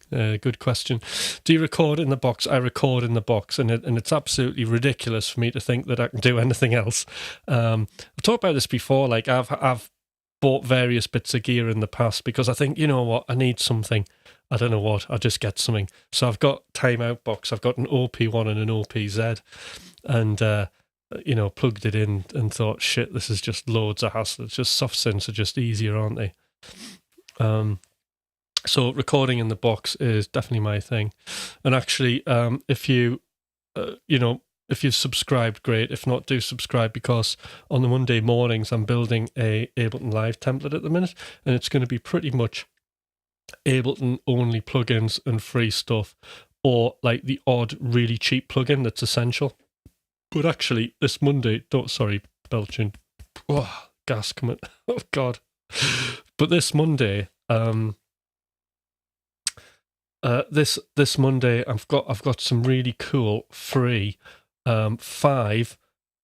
Good question. Do you record in the box? I record in the box, and it's absolutely ridiculous for me to think that I can do anything else. I've talked about this before. Like I've bought various bits of gear in the past because I think, you know what, I need something. I don't know what. I just get something. So I've got timeout box. I've got an OP1 and an OPZ, and you know, plugged it in and thought, shit, this is just loads of hassle. It's just soft synths are just easier, aren't they? So recording in the box is definitely my thing. And actually, if you, you know, if you've subscribed, great. If not, do subscribe, because on the Monday mornings, I'm building a Ableton Live template at the minute, and it's going to be pretty much Ableton only plugins and free stuff, or like the odd really cheap plugin that's essential. But actually, this Monday, belching. Oh, gas coming. Oh, God. But this Monday, this Monday, I've got some really cool free 5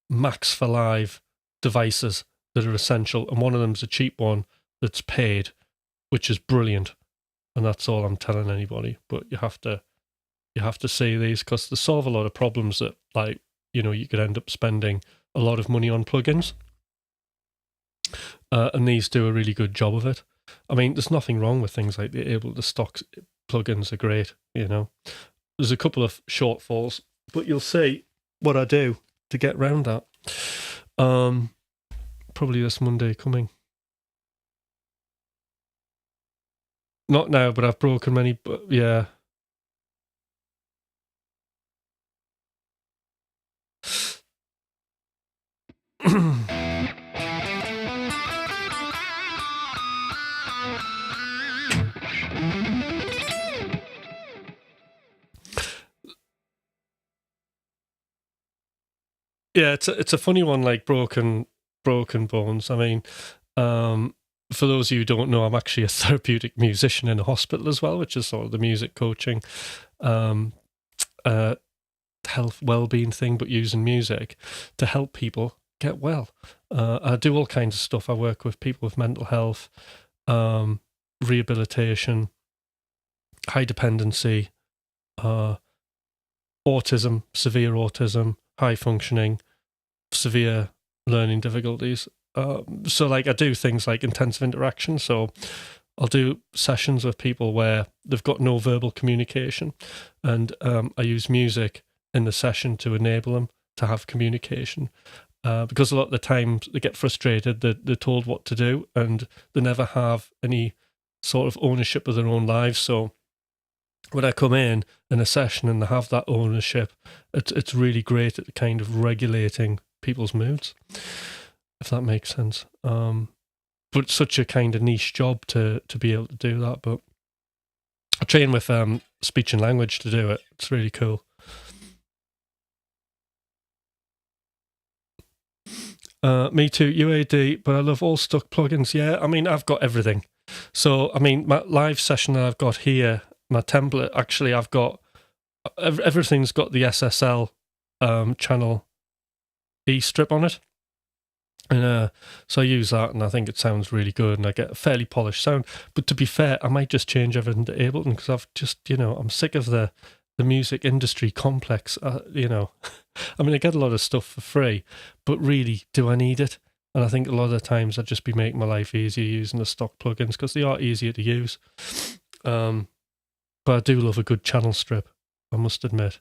Max for Live devices that are essential, and one of them's a cheap one that's paid, which is brilliant, and that's all I'm telling anybody. But you have to see these, because they solve a lot of problems that, like, you know, you could end up spending a lot of money on plugins, and these do a really good job of it. I mean, there's nothing wrong with things like the stock plugins are great, you know. there's a couple of shortfalls, but you'll see what I do to get round that. Probably this Monday coming. Not now, but I've broken many. But yeah. Yeah, it's a funny one, like broken bones. I mean, for those of you who don't know, I'm actually a therapeutic musician in a hospital as well, which is sort of the music coaching, health well-being thing, but using music to help people get well. I do all kinds of stuff. I work with people with mental health, rehabilitation, high dependency, autism, severe autism, high functioning, severe learning difficulties. So like I do things like intensive interaction. So I'll do sessions with people where they've got no verbal communication, and I use music in the session to enable them to have communication. Because a lot of the times they get frustrated, they're told what to do, and they never have any sort of ownership of their own lives. So when I come in a session and they have that ownership, it's really great at kind of regulating people's moods, if that makes sense. But it's such a kind of niche job to be able to do that. But I train with speech and language to do it. It's really cool. Me too, UAD, but I love all stuck plugins. Yeah, I mean, I've got everything. So, I mean, my live session that I've got here, my template, actually, I've got everything's got the SSL channel E strip on it. And so I use that, and I think it sounds really good, and I get a fairly polished sound. But to be fair, I might just change everything to Ableton, because I've just, I'm sick of the music industry complex. I mean, I get a lot of stuff for free, but really, do I need it? And I think a lot of the times I'd just be making my life easier using the stock plugins, because they are easier to use. But I do love a good channel strip, I must admit.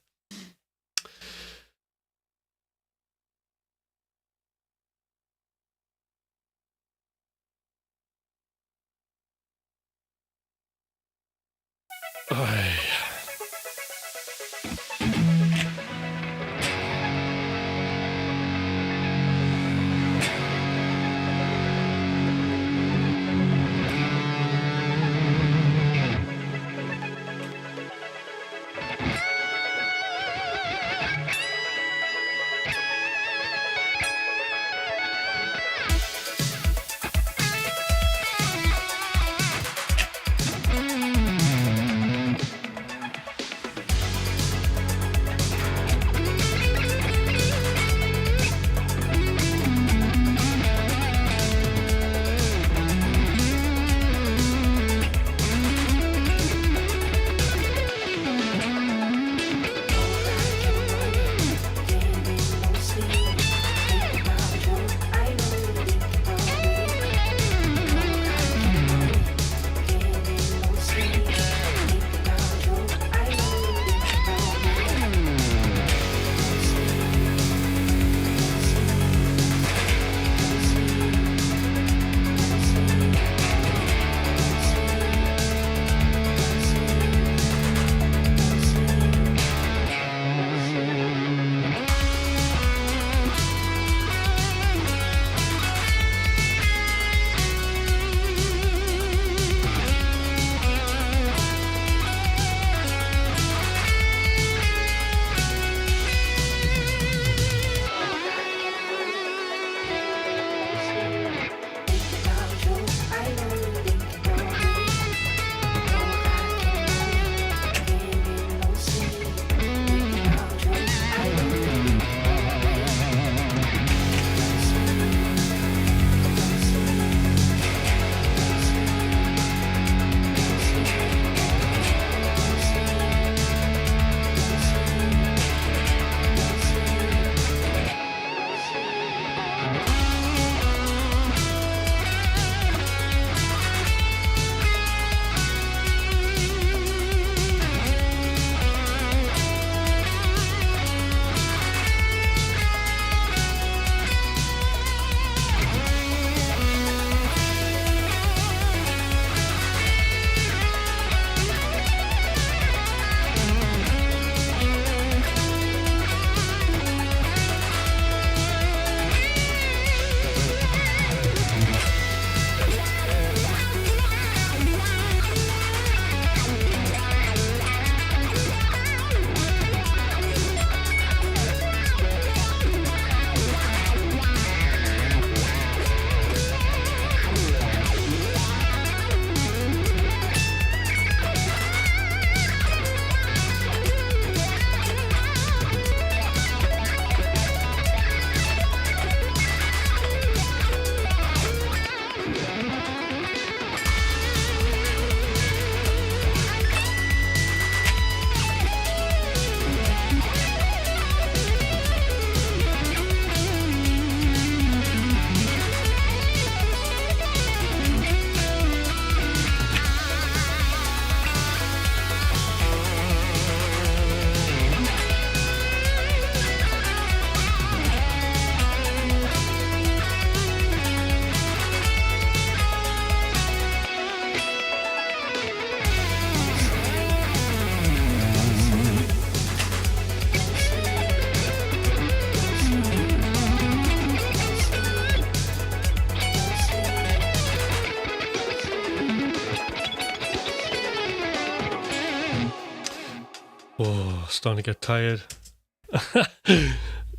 starting to get tired.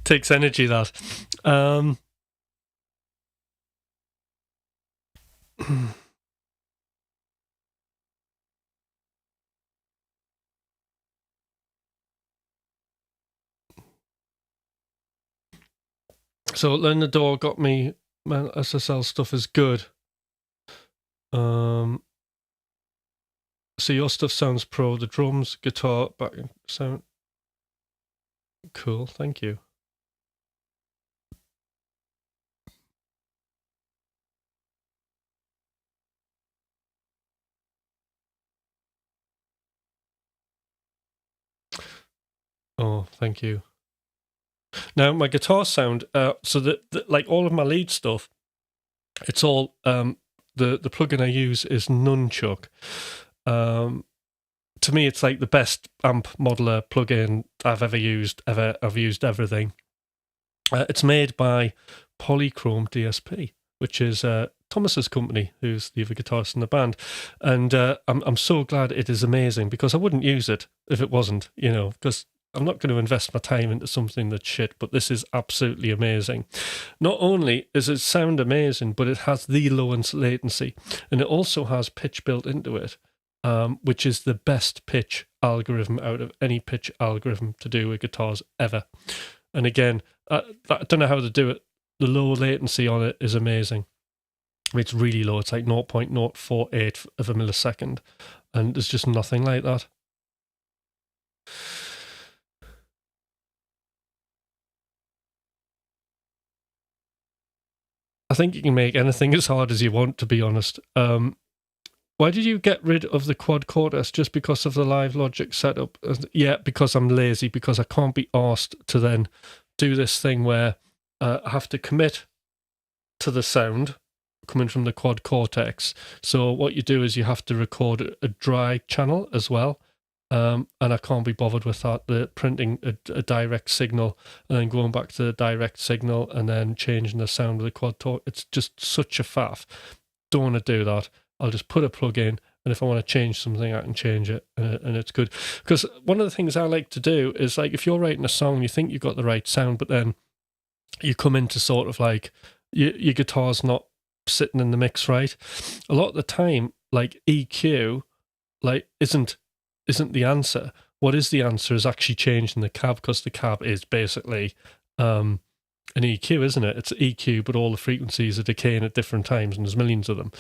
Takes energy, that. So Learn the Door got me. Man, SSL stuff is good. So your stuff sounds pro. The drums, guitar, backing sound. Cool, thank you. Oh, thank you. Now my guitar sound, so that like all of my lead stuff, it's all the plugin I use is Nunchuck. To me, it's like the best amp modeler plugin I've ever used. I've used everything. It's made by Polychrome DSP, which is Thomas's company, who's the other guitarist in the band, and I'm so glad it is amazing, because I wouldn't use it if it wasn't, because I'm not going to invest my time into something that's shit, but this is absolutely amazing. Not only does it sound amazing, but it has the lowest latency, and it also has pitch built into it, which is the best pitch algorithm out of any pitch algorithm to do with guitars ever. And again, I don't know how to do it. The low latency on it is amazing. It's really low. It's like 0.048 of a millisecond, and there's just nothing like that. I think you can make anything as hard as you want, to be honest. Why did you get rid of the quad quarters? Just because of the Live Logic setup? Yeah, because I'm lazy, because I can't be asked to then do this thing where I have to commit to the sound coming from the quad cortex. So what you do is you have to record a dry channel as well. And I can't be bothered with that. The printing a direct signal and then going back to the direct signal and then changing the sound of the quad torque. It's just such a faff. Don't want to do that. I'll just put a plug in, and if I want to change something, I can change it, and it's good. Because one of the things I like to do is, like, if you're writing a song, you think you've got the right sound, but then you come into sort of like your guitar's not sitting in the mix right. A lot of the time, like EQ, like isn't the answer. What is the answer is actually changing the cab, because the cab is basically an EQ, isn't it? It's EQ, but all the frequencies are decaying at different times, and there's millions of them.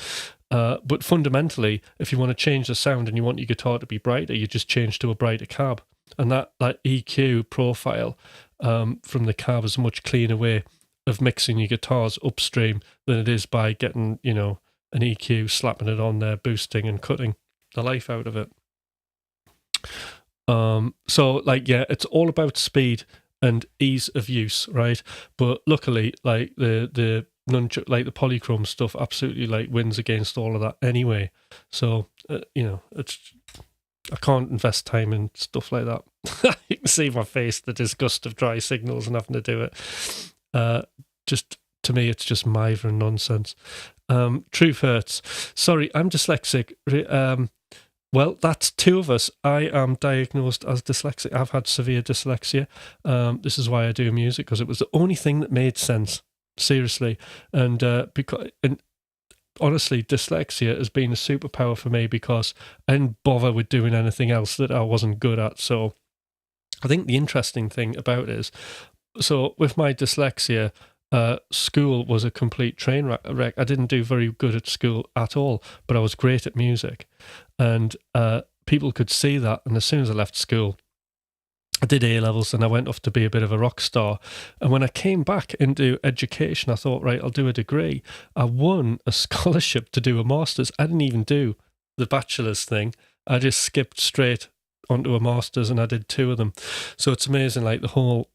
But fundamentally, if you want to change the sound and you want your guitar to be brighter, you just change to a brighter cab. And that EQ profile from the cab is a much cleaner way of mixing your guitars upstream than it is by getting, an EQ, slapping it on there, boosting and cutting the life out of it. So it's all about speed and ease of use, right? But luckily, like the Nunchuck, like the Polychrome stuff, absolutely like wins against all of that anyway. So it's, I can't invest time in stuff like that. You can see my face, the disgust of dry signals and having to do it. Just to me, it's just mither and nonsense. Truth hurts. Sorry, I'm dyslexic. Well, that's two of us. I am diagnosed as dyslexic. I've had severe dyslexia. This is why I do music, because it was the only thing that made sense. Seriously, and honestly, dyslexia has been a superpower for me, because I didn't bother with doing anything else that I wasn't good at. So I think the interesting thing about it is, so with my dyslexia, school was a complete train wreck. I didn't do very good at school at all, but I was great at music, and people could see that. And as soon as I left school, I did A-levels and I went off to be a bit of a rock star. And when I came back into education, I thought, right, I'll do a degree. I won a scholarship to do a master's. I didn't even do the bachelor's thing. I just skipped straight onto a master's, and I did 2 of them. So it's amazing, like the whole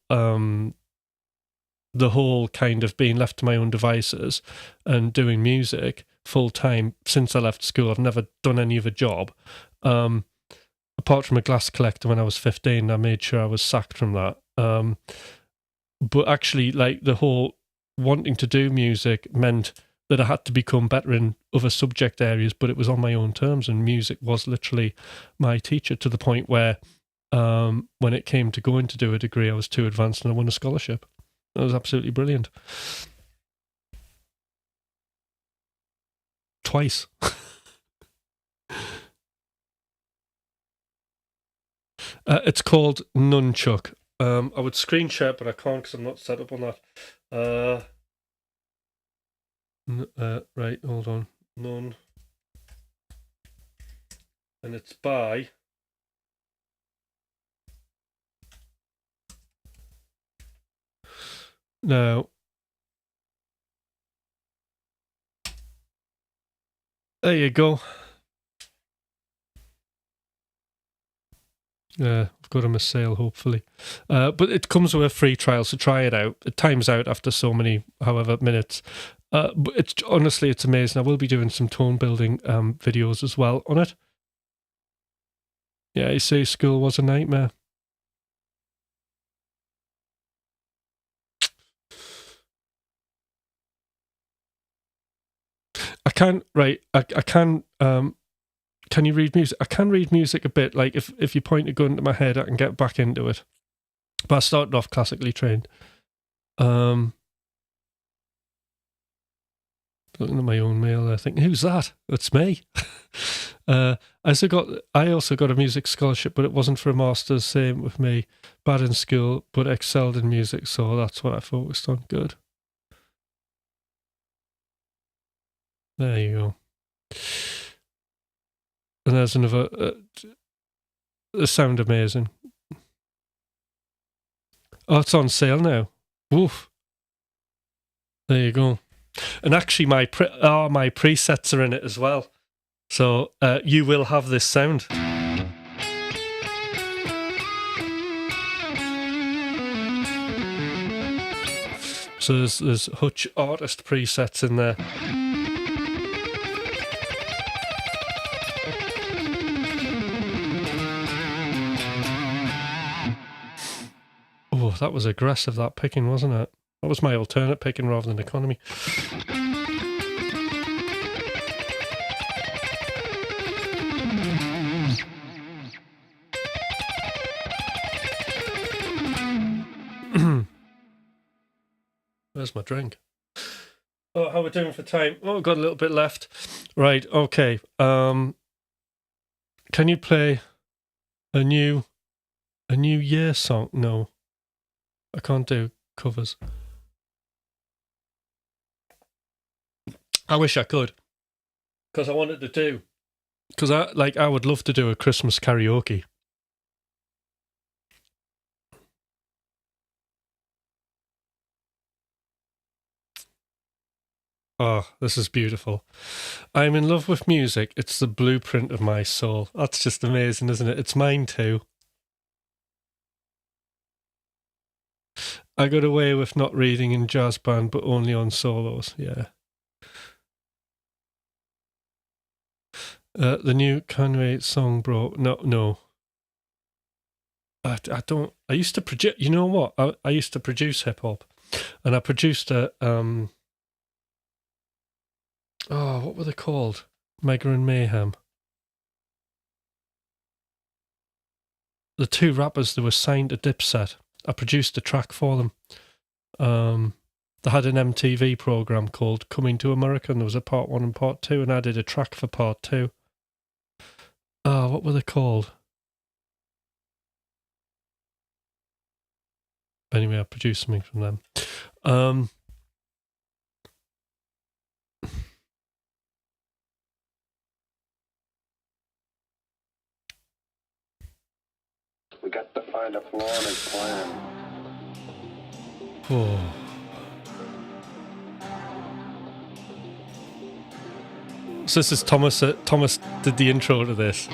kind of being left to my own devices and doing music full time since I left school. I've never done any other job. Apart from a glass collector when I was 15, I made sure I was sacked from that. But actually, like the whole wanting to do music meant that I had to become better in other subject areas, but it was on my own terms, and music was literally my teacher, to the point where when it came to going to do a degree, I was too advanced and I won a scholarship. That was absolutely brilliant. Twice. It's called Nunchuck. I would screen share, but I can't because I'm not set up on that. Right, hold on. Nun. And it's by... Now, there you go. I've got them a sale, hopefully. But it comes with a free trial, so try it out. It times out after so many, however, minutes. But honestly, it's amazing. I will be doing some tone building videos as well on it. Yeah, you say school was a nightmare. I can, right, I can you read music? I can read music a bit, like if you point a gun to my head, I can get back into it. But I started off classically trained. Looking at my own mail, I think, who's that? It's me. I also got a music scholarship, but it wasn't for a master's. Same with me. Bad in school, but excelled in music, so that's what I focused on. Good. There you go. And there's another. They sound amazing. Oh, it's on sale now. Woof. There you go. And actually, my presets are in it as well. So you will have this sound. So there's Hutch artist presets in there. Oh, that was aggressive, that picking, wasn't it? That was my alternate picking rather than economy. Where's my drink? Oh, how are we doing for time? Oh, we've got a little bit left. Right, okay. Can you play a new year song? No. I can't do covers. I wish I could. Because I wanted to do. Because I would love to do a Christmas karaoke. Oh, this is beautiful. I'm in love with music. It's the blueprint of my soul. That's just amazing, isn't it? It's mine too. I got away with not reading in jazz band, but only on solos. Yeah. The new Kanye song, bro. No. I don't. I used to produce. You know what? I used to produce hip hop, and I produced a Oh, what were they called? Mega and Mayhem. The two rappers that were signed to Dipset. I produced a track for them. They had an MTV program called Coming to America, and there was a part 1 and part 2, and I did a track for part 2. Oh, what were they called? Anyway, I produced something from them. We got to find a flaw in his plan. Oh. So this is Thomas. Thomas did the intro to this.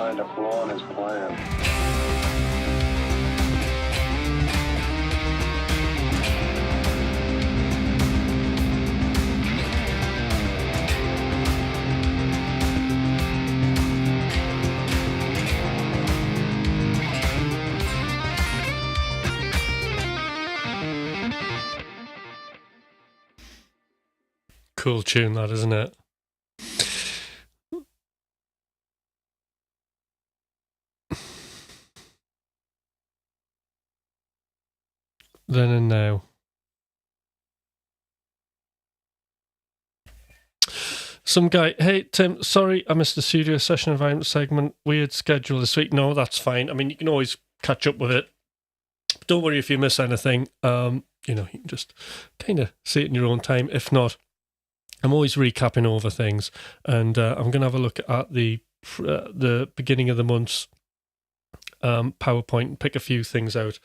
find a flaw in his plan. Cool tune, that, isn't it? Then and now. Some guy, hey Tim, sorry I missed the studio session environment segment. Weird schedule this week. No, that's fine. I mean, you can always catch up with it. Don't worry if you miss anything. You can just kind of see it in your own time. If not, I'm always recapping over things, and I'm going to have a look at the beginning of the month's PowerPoint and pick a few things out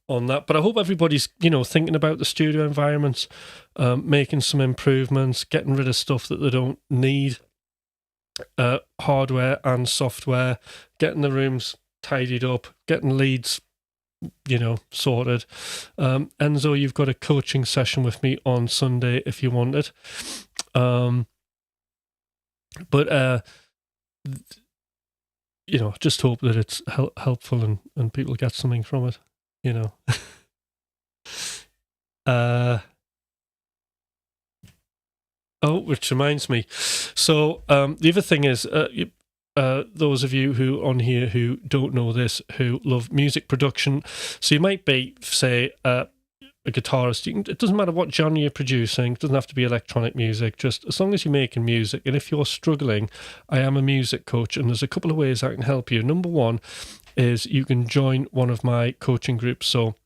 on that. But I hope everybody's thinking about the studio environments, making some improvements, getting rid of stuff that they don't need, hardware and software, getting the rooms tidied up, getting leads sorted. Enzo, you've got a coaching session with me on Sunday if you want it. Just hope that it's helpful and people get something from it, which reminds me. So the other thing is, those of you who on here who don't know this, who love music production, so you might be, say, a guitarist. It doesn't matter what genre you're producing. It doesn't have to be electronic music. Just as long as you're making music. And if you're struggling, I am a music coach, and there's a couple of ways I can help you. Number one is you can join one of my coaching groups. So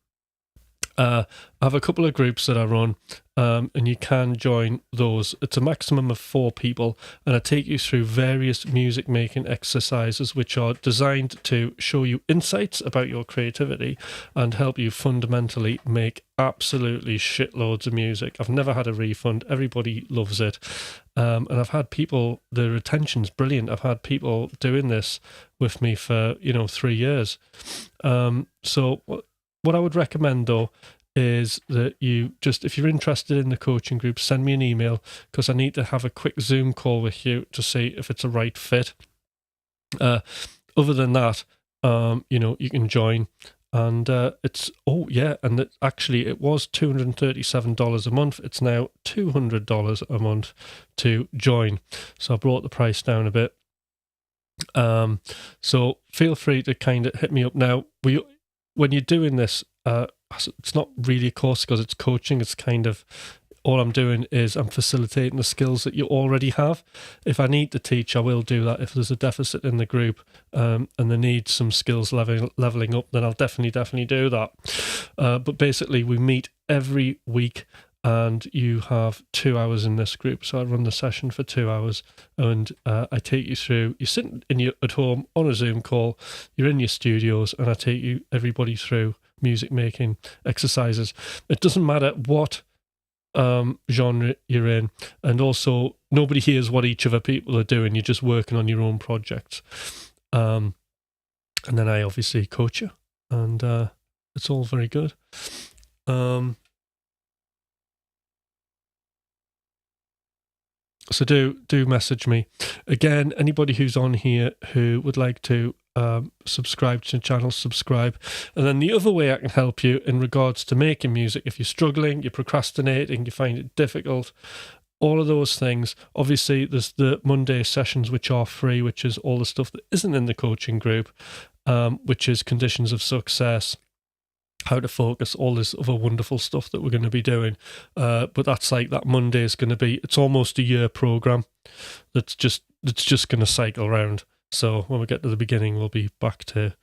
I have a couple of groups that I run, and you can join those. It's a maximum of 4 people, and I take you through various music making exercises which are designed to show you insights about your creativity and help you fundamentally make absolutely shitloads of music. I've never had a refund. Everybody loves it. And I've had people, the retention's brilliant. I've had people doing this with me for 3 years. So what I would recommend, though, is that you just, if you're interested in the coaching group, send me an email, because I need to have a quick Zoom call with you to see if it's a right fit. Other than that, you can join, and it was $237 a month. It's now $200 a month to join. So I brought the price down a bit. So feel free to kind of hit me up now. When you're doing this, it's not really a course because it's coaching. It's kind of, all I'm doing is I'm facilitating the skills that you already have. If I need to teach, I will do that. If there's a deficit in the group and they need some skills leveling up, then I'll definitely do that. But basically, we meet every week, and you have 2 hours in this group. So I run the session for 2 hours, and I take you through. You're sitting at home on a Zoom call. You're in your studios, and I take everybody through music making exercises. It doesn't matter what genre you're in, and also nobody hears what each other people are doing. You're just working on your own projects, and then I obviously coach you, and it's all very good. So do message me. Again, anybody who's on here who would like to subscribe to the channel, subscribe. And then the other way I can help you in regards to making music, if you're struggling, you're procrastinating, you find it difficult, all of those things. Obviously, there's the Monday sessions, which are free, which is all the stuff that isn't in the coaching group, which is conditions of success, how to focus, all this other wonderful stuff that we're going to be doing. But that's like, that Monday is going to be, it's almost a year program that's just going to cycle around. So when we get to the beginning, we'll be back to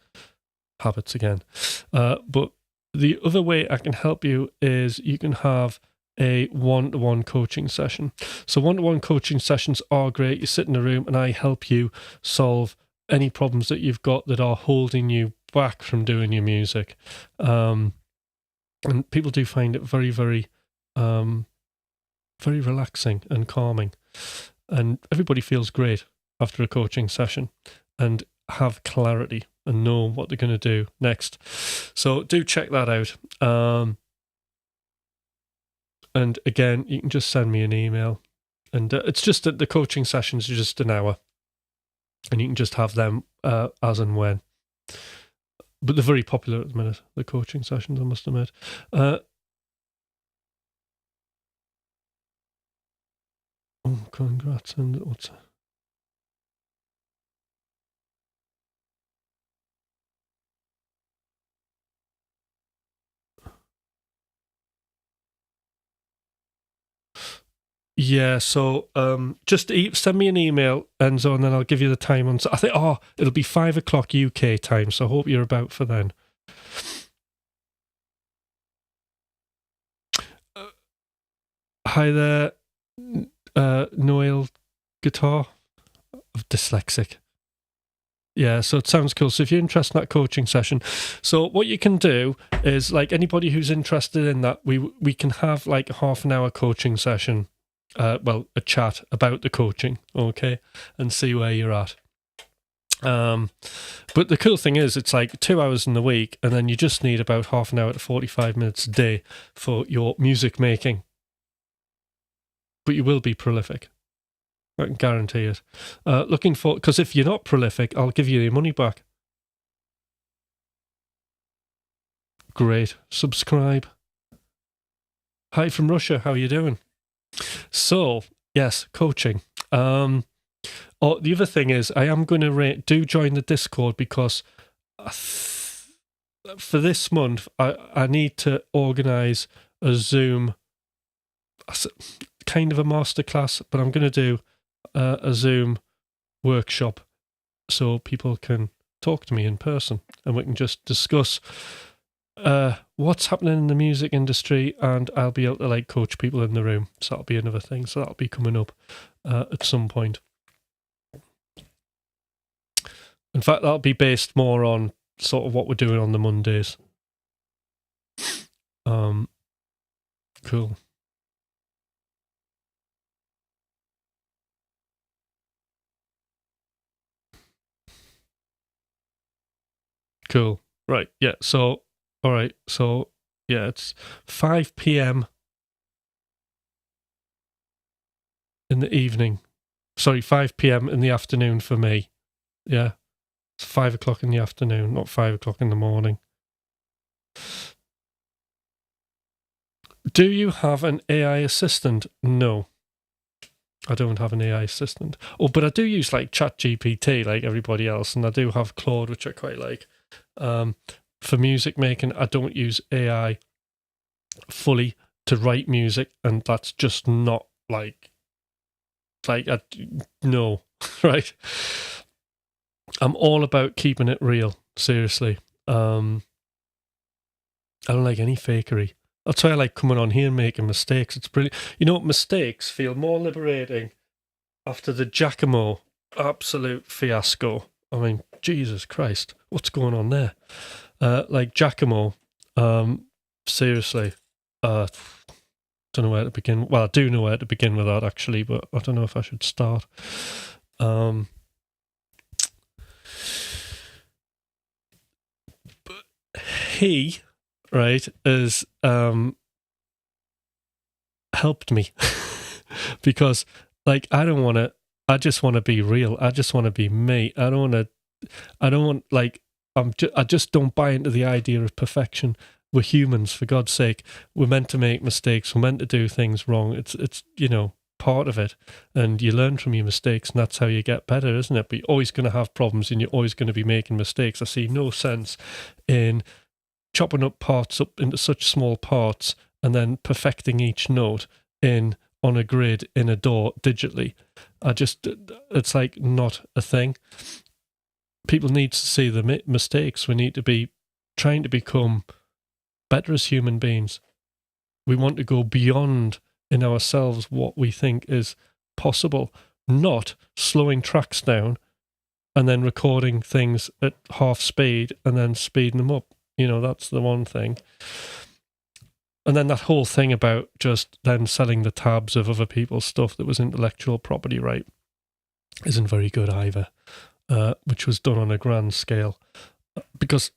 habits again. But the other way I can help you is you can have a one-to-one coaching session. So one-to-one coaching sessions are great. You sit in a room and I help you solve any problems that you've got that are holding you back from doing your music. And people do find it very, very, very relaxing and calming. And everybody feels great after a coaching session. And have clarity and know what they're going to do next. So do check that out. And again, you can just send me an email. And it's just that the coaching sessions are just an hour. And you can just have them as and when. But they're very popular at the minute, the coaching sessions, I must admit. Congrats. And what's... Yeah, so just send me an email, Enzo, and then I'll give you the time on. I think it'll be 5 o'clock UK time, so I hope you're about for then. Hi there, Noel Guitar. Dyslexic. Yeah, so it sounds cool. So if you're interested in that coaching session, so what you can do is, like, anybody who's interested in that, we can have like a half an hour coaching session. A chat about the coaching, okay, and see where you're at. But the cool thing is, it's like 2 hours in the week, and then you just need about half an hour to 45 minutes a day for your music making. But you will be prolific. I can guarantee it. Looking for, because if you're not prolific, I'll give you your money back. Great. Subscribe. Hi from Russia. How are you doing? So, yes, coaching. The other thing is, I am going to do join the Discord, because for this month, I need to organise a Zoom, kind of a masterclass, but I'm going to do a Zoom workshop so people can talk to me in person, and we can just discuss what's happening in the music industry, and I'll be able to like coach people in the room. So that'll be another thing. So that'll be coming up at some point. In fact, that'll be based more on sort of what we're doing on the Mondays. Cool. Cool. Right. Yeah. So, all right. So, yeah, it's 5 p.m. in the evening. Sorry, 5 p.m. in the afternoon for me. Yeah. It's 5 o'clock in the afternoon, not 5 o'clock in the morning. Do you have an AI assistant? No. I don't have an AI assistant. Oh, but I do use like ChatGPT like everybody else, and I do have Claude, which I quite like. For music making, I don't use AI fully to write music, and that's just not no, right? I'm all about keeping it real, seriously. I don't like any fakery. That's why I like coming on here and making mistakes. It's brilliant. You know, mistakes feel more liberating after the Giacomo absolute fiasco. I mean, Jesus Christ, what's going on there? Like Giacomo, seriously, don't know where to begin. Well, I do know where to begin with that, actually, but I don't know if I should start. But he, right, has helped me because, like, I just want to be real. I just want to be me. I just don't buy into the idea of perfection. We're humans, for God's sake. We're meant to make mistakes. We're meant to do things wrong. It's part of it. And you learn from your mistakes, and that's how you get better, isn't it? But you're always going to have problems, and you're always going to be making mistakes. I see no sense in chopping up parts up into such small parts and then perfecting each note on a grid in a DAW digitally. It's like not a thing. People need to see the mistakes. We need to be trying to become better as human beings. We want to go beyond in ourselves what we think is possible, not slowing tracks down and then recording things at half speed and then speeding them up. That's the one thing. And then that whole thing about just then selling the tabs of other people's stuff that was intellectual property right isn't very good either. which was done on a grand scale. Because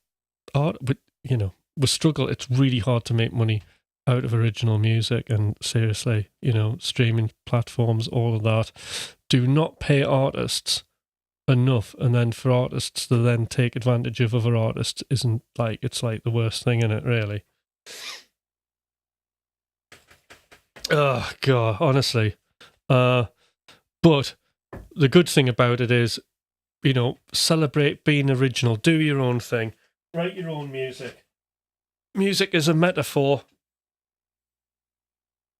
art, we struggle. It's really hard to make money out of original music, and seriously, streaming platforms, all of that, do not pay artists enough, and then for artists to then take advantage of other artists isn't like, it's like the worst thing in it, really. Oh god, honestly. But the good thing about it is, celebrate being original, do your own thing, write your own music. Music is a metaphor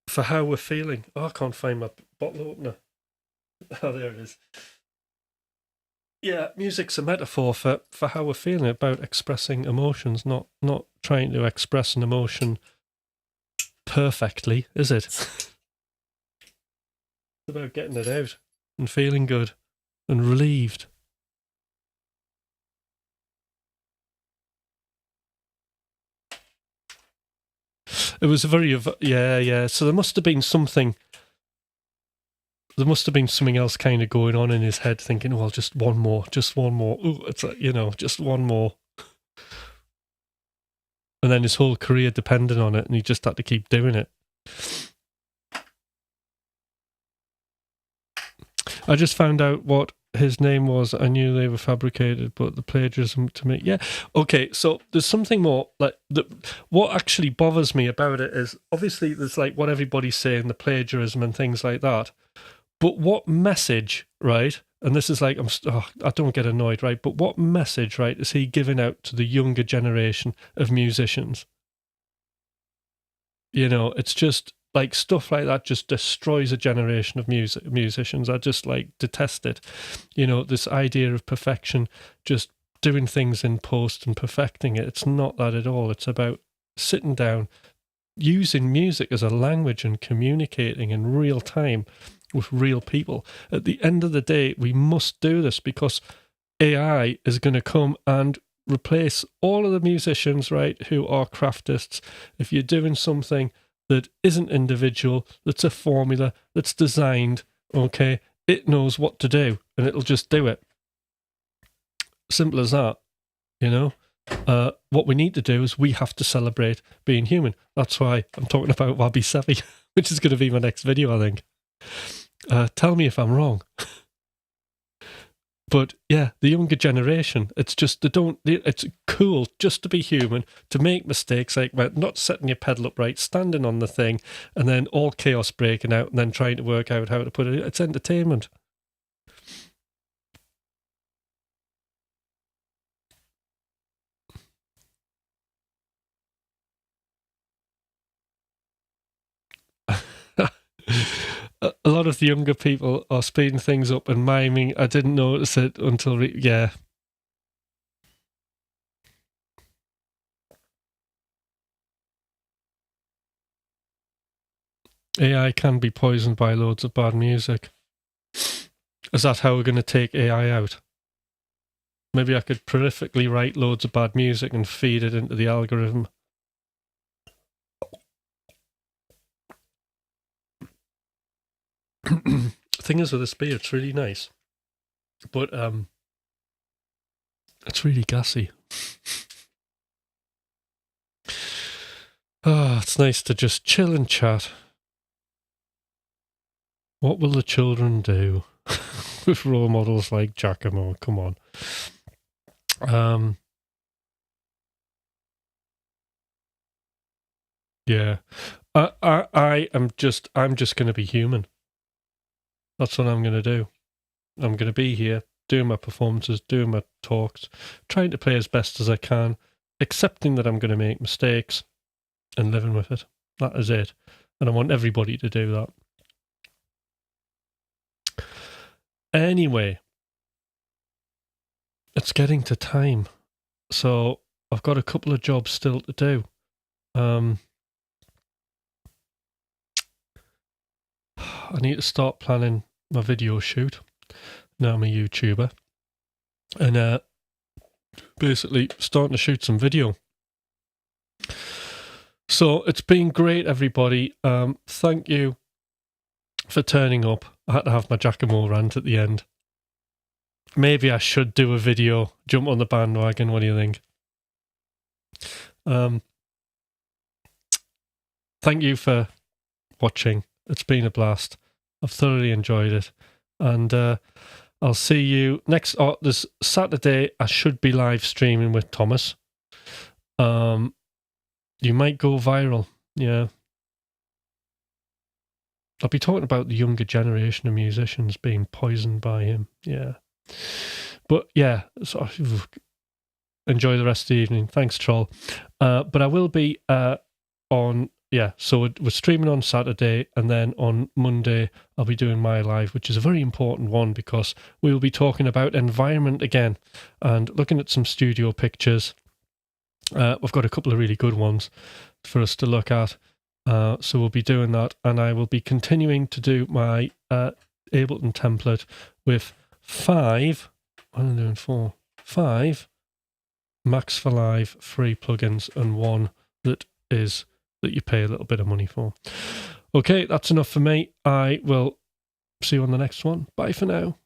for how we're feeling. Oh, I can't find my bottle opener. Oh, there it is. Yeah, music's a metaphor for how we're feeling, about expressing emotions, not trying to express an emotion perfectly, is it? It's about getting it out and feeling good and relieved. It was a very, yeah. So there must have been something else kind of going on in his head, thinking, well, just one more. Ooh, it's just one more. And then his whole career depended on it, and he just had to keep doing it. I just found out what his name was. I knew they were fabricated, but the plagiarism to me, yeah. Okay, so there's something more. What actually bothers me about it is, obviously there's like what everybody's saying, the plagiarism and things like that. But what message, right? And this is like, I don't get annoyed, right? But what message, right, is he giving out to the younger generation of musicians? It's just like stuff like that just destroys a generation of musicians. I just like detest it. This idea of perfection, just doing things in post and perfecting it. It's not that at all. It's about sitting down, using music as a language and communicating in real time with real people. At the end of the day, we must do this because AI is going to come and replace all of the musicians, right, who are craftists. If you're doing something that isn't individual, that's a formula, that's designed, okay, it knows what to do and it'll just do it. Simple as that, What we need to do is we have to celebrate being human. That's why I'm talking about Wabi Sabi, which is going to be my next video, I think. Tell me if I'm wrong. But yeah, the younger generation, it's just, it's cool just to be human, to make mistakes, like not setting your pedal up right, standing on the thing, and then all chaos breaking out, and then trying to work out how to put it. It's entertainment. A lot of the younger people are speeding things up and miming. I didn't notice it until, yeah. AI can be poisoned by loads of bad music. Is that how we're going to take AI out? Maybe I could prolifically write loads of bad music and feed it into the algorithm. Thing is with this beer, it's really nice, but it's really gassy. It's nice to just chill and chat. What will the children do with role models like Giacomo? Come on. Yeah. I'm just going to be human. That's what I'm going to do. I'm going to be here, doing my performances, doing my talks, trying to play as best as I can, accepting that I'm going to make mistakes and living with it. That is it. And I want everybody to do that. Anyway, it's getting to time. So I've got a couple of jobs still to do. I need to start planning my video shoot. Now I'm a YouTuber. And basically starting to shoot some video. So it's been great, everybody. Thank you for turning up. I had to have my Giacomo rant at the end. maybe I should do a video, jump on the bandwagon. What do you think? Thank you for watching. It's been a blast. I've thoroughly enjoyed it. And I'll see you next. This Saturday, I should be live streaming with Thomas. You might go viral. Yeah. I'll be talking about the younger generation of musicians being poisoned by him. Yeah. But yeah, so enjoy the rest of the evening. Thanks, Troll. But I will be on, so we're streaming on Saturday, and then on Monday I'll be doing my live, which is a very important one because we will be talking about environment again and looking at some studio pictures. We've got a couple of really good ones for us to look at. So we'll be doing that, and I will be continuing to do my Ableton template with 5 Max for Live free plugins and one that you pay a little bit of money for. Okay, that's enough for me. I will see you on the next one. Bye for now.